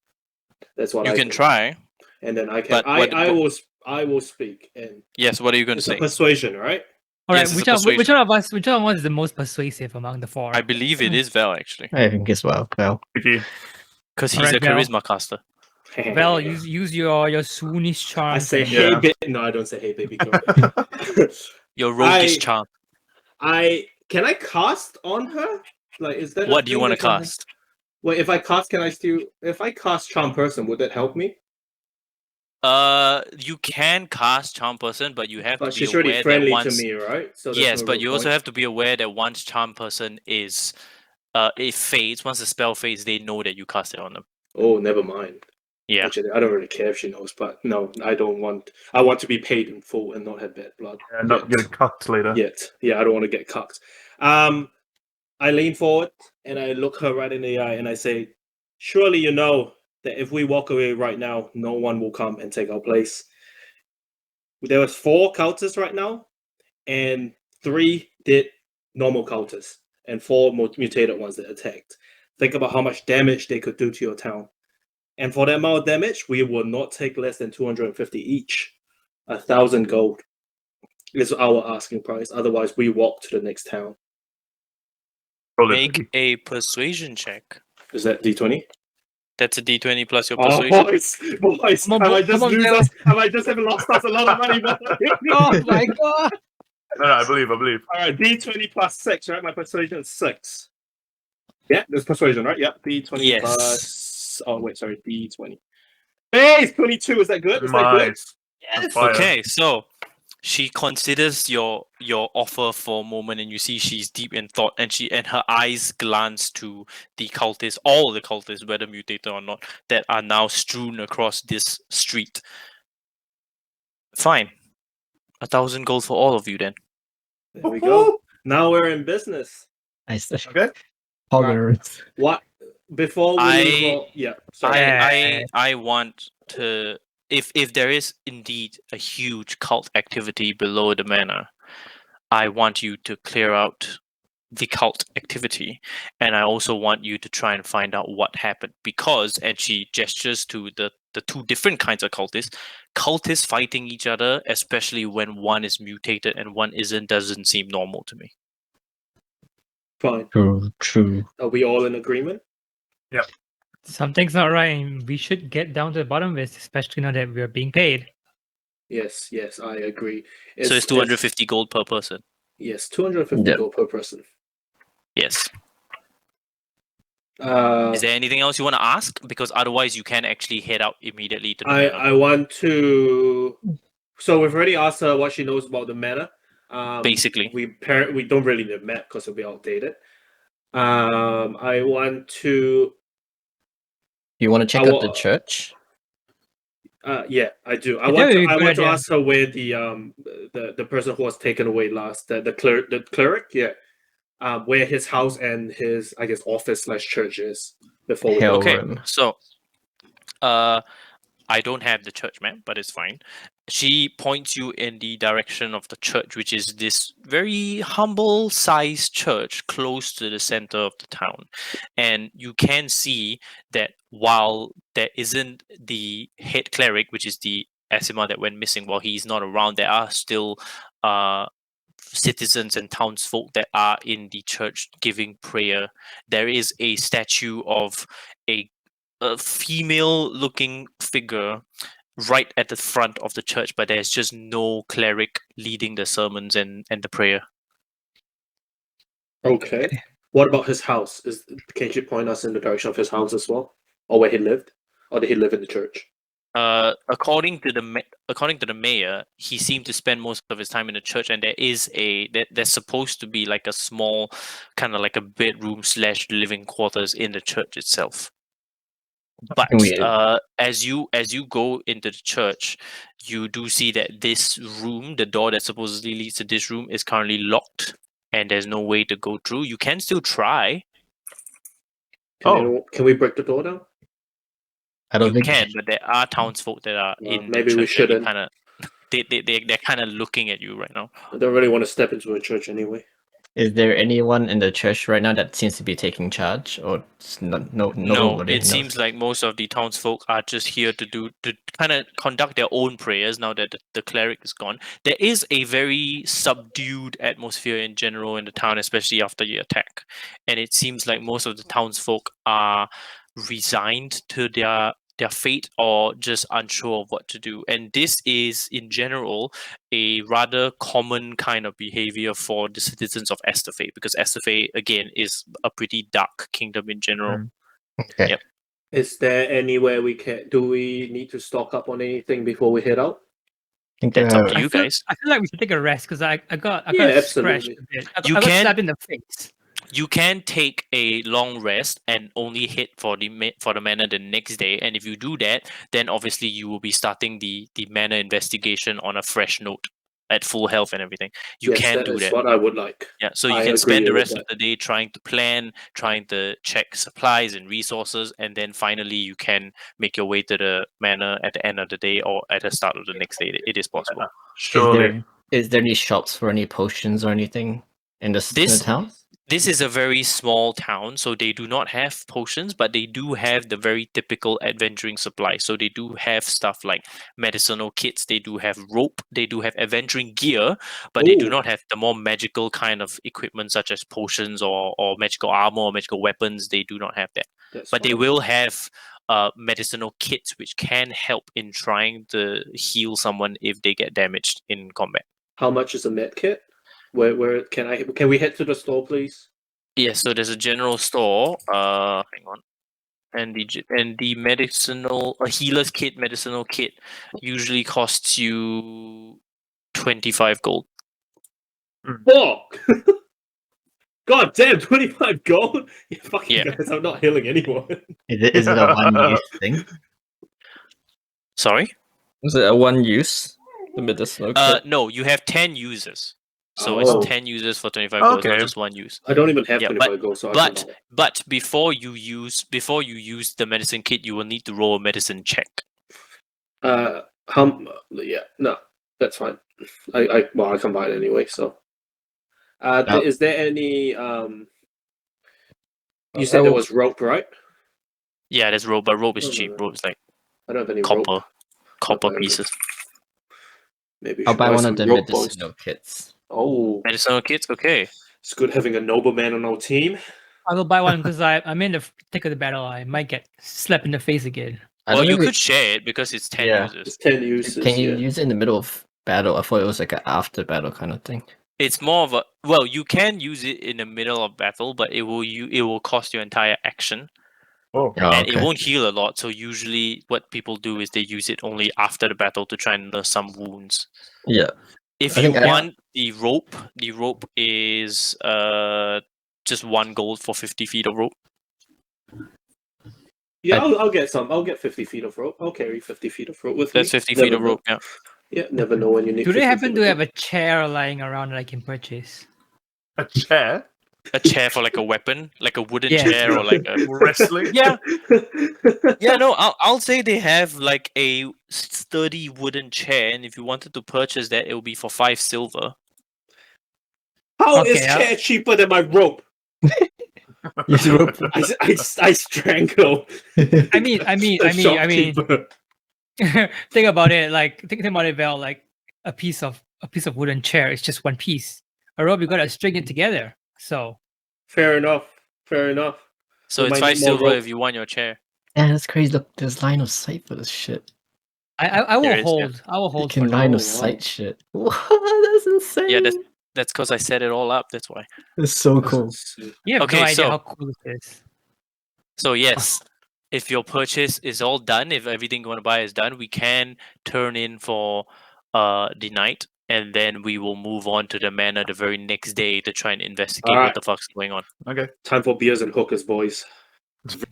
That's what You I can think. try. And then I can. But what- I will speak. And Yes. What are you going to it's a say? persuasion, right? All right, Yes, it's a which one persuasion. which one is the most persuasive among the 4? I believe it is Val actually, I think as well. Well, Vicky. because he's Alright, a Val. charisma caster. Well, use your Soonish charm. I say, and- hey, Yeah. no, I don't say, hey, baby girl. Your roguish I- charm. Can I cast on her? Like, is that? What do you want to cast? Wait, if I cast, can I still? If I cast Charm Person, would that help me? You can cast charm person, but you have But to she's be already aware friendly that once. to me, right? So there's Yes, no but real you also point. have to be aware that once charm person is, it fades. Once the spell fades, they know that you cast it on them. Oh, never mind. Yeah. Actually, I don't really care if she knows, but no, I don't want. I want to be paid in full and not have bad blood. And not yet. get cucked later. Yet. Yeah, I don't want to get cucked. I lean forward and I look her right in the eye and I say, surely you know that if we walk away right now, no one will come and take our place. There was 4 cultists right now, and 3 did normal cultists, and 4 mutated ones that attacked. Think about how much damage they could do to your town. And for that amount of damage, we will not take less than 250 each. 1,000 gold is our asking price. Otherwise, we walk to the next town. Roll it, Make Vicky. a persuasion check. Is that D20? That's a D20 plus your Oh, persuasion. boys! Come on, Have I come just on, lose Bill. us? Have I just lost us a lot of money? Oh my god! No, I believe. All right, D20 plus 6, right? My persuasion is 6. Yeah, there's persuasion, right? Yep, D20 Yes. plus. Oh wait, sorry, D20. Hey, it's 22. Is that good? Is that good? Nice. Yes. Fire. Okay, so she considers your offer for a moment, and you see she's deep in thought, and her eyes glance to the cultists, all the cultists, whether mutated or not, that are now strewn across this street. Fine, 1,000 gold for all of you then. There we go. Now we're in business. I said Okay. tolerance. What? Before we move on, yeah. Sorry. I want to, if there is indeed a huge cult activity below the manor, I want you to clear out the cult activity, and I also want you to try and find out what happened, because, and she gestures to the 2 different kinds of cultists fighting each other, especially when one is mutated and one isn't, doesn't seem normal to me. Fine. True. Are we all in agreement? Something's not right, and we should get down to the bottom of this, especially now that we are being paid. Yes, I agree. So it's 250 gold per person. Yes, 250 Yep. gold per person. Yes. Uh, Is there anything else you want to ask? Because otherwise you can actually head out immediately to the manor. I want to. So we've already asked her what she knows about the manor. Basically. we don't really need a map because it'll be outdated. I want to. You want to check I out the wa- church? Yeah, I do. I Yeah, want to. good I want to idea. ask her where the person who was taken away last, the cleric. Yeah. where his house and his, I guess, office / church is before we Hell go. Okay, room. so I don't have the church map, but it's fine. She points you in the direction of the church, which is this very humble sized church close to the center of the town. And you can see that while there isn't the head cleric, which is the Asima that went missing, while he's not around, there are still citizens and townsfolk that are in the church giving prayer. There is a statue of a female looking figure right at the front of the church, but there's just no cleric leading the sermons and the prayer. Okay. What about his house? Can you point us in the direction of his house as well, or where he lived, or did he live in the church? According to the mayor, he seemed to spend most of his time in the church, and there's supposed to be like a small, kind of like a bedroom / living quarters in the church itself. But Weird. as you go into the church, you do see that this room, the door that supposedly leads to this room, is currently locked, and there's no way to go through. You can still try. Can we break the door down? I don't You think can, but there are townsfolk that are in maybe the we church. shouldn't. They're kind of looking at you right now. I don't really want to step into a church anyway. Is there anyone in the church right now that seems to be taking charge, or no? No, Nobody it knows? seems like most of the townsfolk are just here to kind of conduct their own prayers now that the cleric is gone. There is a very subdued atmosphere in general in the town, especially after the attack, and it seems like most of the townsfolk are resigned to their fate or just unsure of what to do. And this is, in general, a rather common kind of behavior for the citizens of Estafet, because Estafet, again, is a pretty dark kingdom in general. Okay. Yep. Is there anywhere do we need to stock up on anything before we head out? I think That's up to I you feel- guys. I feel like we should take a rest because I got Yeah, scratched absolutely. a bit. You I got can- stabbed in the face. You can take a long rest and only hit for the manor the next day, and if you do that, then obviously you will be starting the manor investigation on a fresh note at full health and everything. You can do That is that. what I would like. Yeah, so you I can spend agree the with rest of the day trying to plan, trying to check supplies and resources, and then finally you can make your way to the manor at the end of the day or at the start of the next day. It is possible. Surely. Is there any shops for any potions or anything in the town? This is a very small town, so they do not have potions, but they do have the very typical adventuring supply. So they do have stuff like medicinal kits, they do have rope, they do have adventuring gear, but they do Ooh. not have the more magical kind of equipment such as potions or magical armor or magical weapons. They do not have that. That's But they fine. will have medicinal kits which can help in trying to heal someone if they get damaged in combat. How much is a med kit? Where can we head to the store, please? Yeah, so there's a general store. Hang on. And the medicinal healer's kit, medicinal kit usually costs you 25 gold. Fuck! God damn, 25 gold? You fucking Yeah. guys, I'm not healing anyone. Is it a one-use thing? Sorry? Was it a one-use? The medicinal kit? No, you have 10 users. So Oh. it's 10 users for 25 gold, it's not Okay. just one use. I don't even have Yeah, 25 gold, so I can buy. But before you use the medicine kit, you will need to roll a medicine check. Yeah, no, that's fine. I can buy it anyway. So, is there any You said there was rope, right? Yeah, there's rope, but rope is Oh, cheap. no. Rope is like I don't have any rope. copper Okay. pieces. Maybe I'll buy one of some the rope boys. medicinal kits. Oh, Medicinal kits, okay. it's good having a nobleman on our team. I will buy one because I'm in the thick of the battle. I might get slapped in the face again. I Well, don't you think could share it because it's 10 Yeah. users. It's 10 uses. Can you yeah. use it in the middle of battle? I thought it was like an after battle kind of thing. It's more of you can use it in the middle of battle, but it will cost your entire action. Oh. Oh, And it okay. won't heal a lot, so usually what people do is they use it only after the battle to try and nurse some wounds. Yeah. If I you think I- want the rope is just 1 gold for 50 feet of rope. Yeah, I'll get some. I'll get 50 feet of rope. I'll carry 50 feet of rope with me. That's 50 Never feet of know. rope, yeah. Yeah, never know when you need. Do they 50 happen feet to of have rope. a chair lying around that I can purchase? A chair? a chair for like a weapon, like a wooden Yeah. chair or like a Wrestling. yeah. No, I'll say they have like a sturdy wooden chair, and if you wanted to purchase that, it will be for 5 silver. How is Okay, chair cheaper than my rope? Use rope. I strangle. I mean, the shopkeeper. think about it. Like think about it, Val. Like a piece of wooden chair is just one piece. A rope, you gotta string it together. So Fair enough. Fair enough. So We it's might 5 need more silver rope. if you want your chair. Yeah, that's crazy. Look, there's line of sight for this shit. I will There is, yeah. hold. I will You hold. can For line now. of wow. sight shit. What? That's insane. Yeah, that's because I set it all up. That's why. That's so cool. You have Okay, no idea so- how cool this is. So yes, if your purchase is all done, if everything you want to buy is done, we can turn in for the night, and then we will move on to the manor the very next day to try and investigate Alright. what the fuck's going on. Okay. Time for beers and hookers, boys.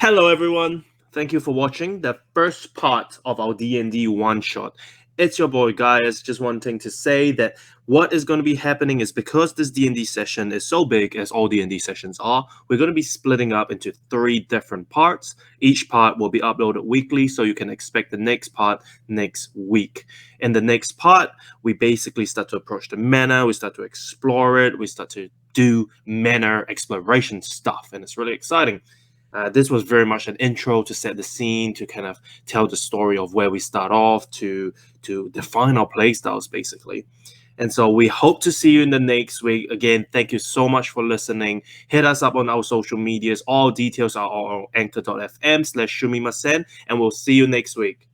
Hello, everyone. Thank you for watching the first part of our D&D one-shot. It's your boy, Gaius, just wanting to say that what is going to be happening is because this D&D session is so big, as all D&D sessions are, we're going to be splitting up into 3 different parts. Each part will be uploaded weekly, so you can expect the next part next week. In the next part, we basically start to approach the manor, we start to explore it, we start to do manor exploration stuff, and it's really exciting. This was very much an intro to set the scene, to kind of tell the story of where we start off, to define our playstyles, basically. And so we hope to see you in the next week. Again, thank you so much for listening. Hit us up on our social medias. All details are on anchor.fm/Shumimasen, and we'll see you next week.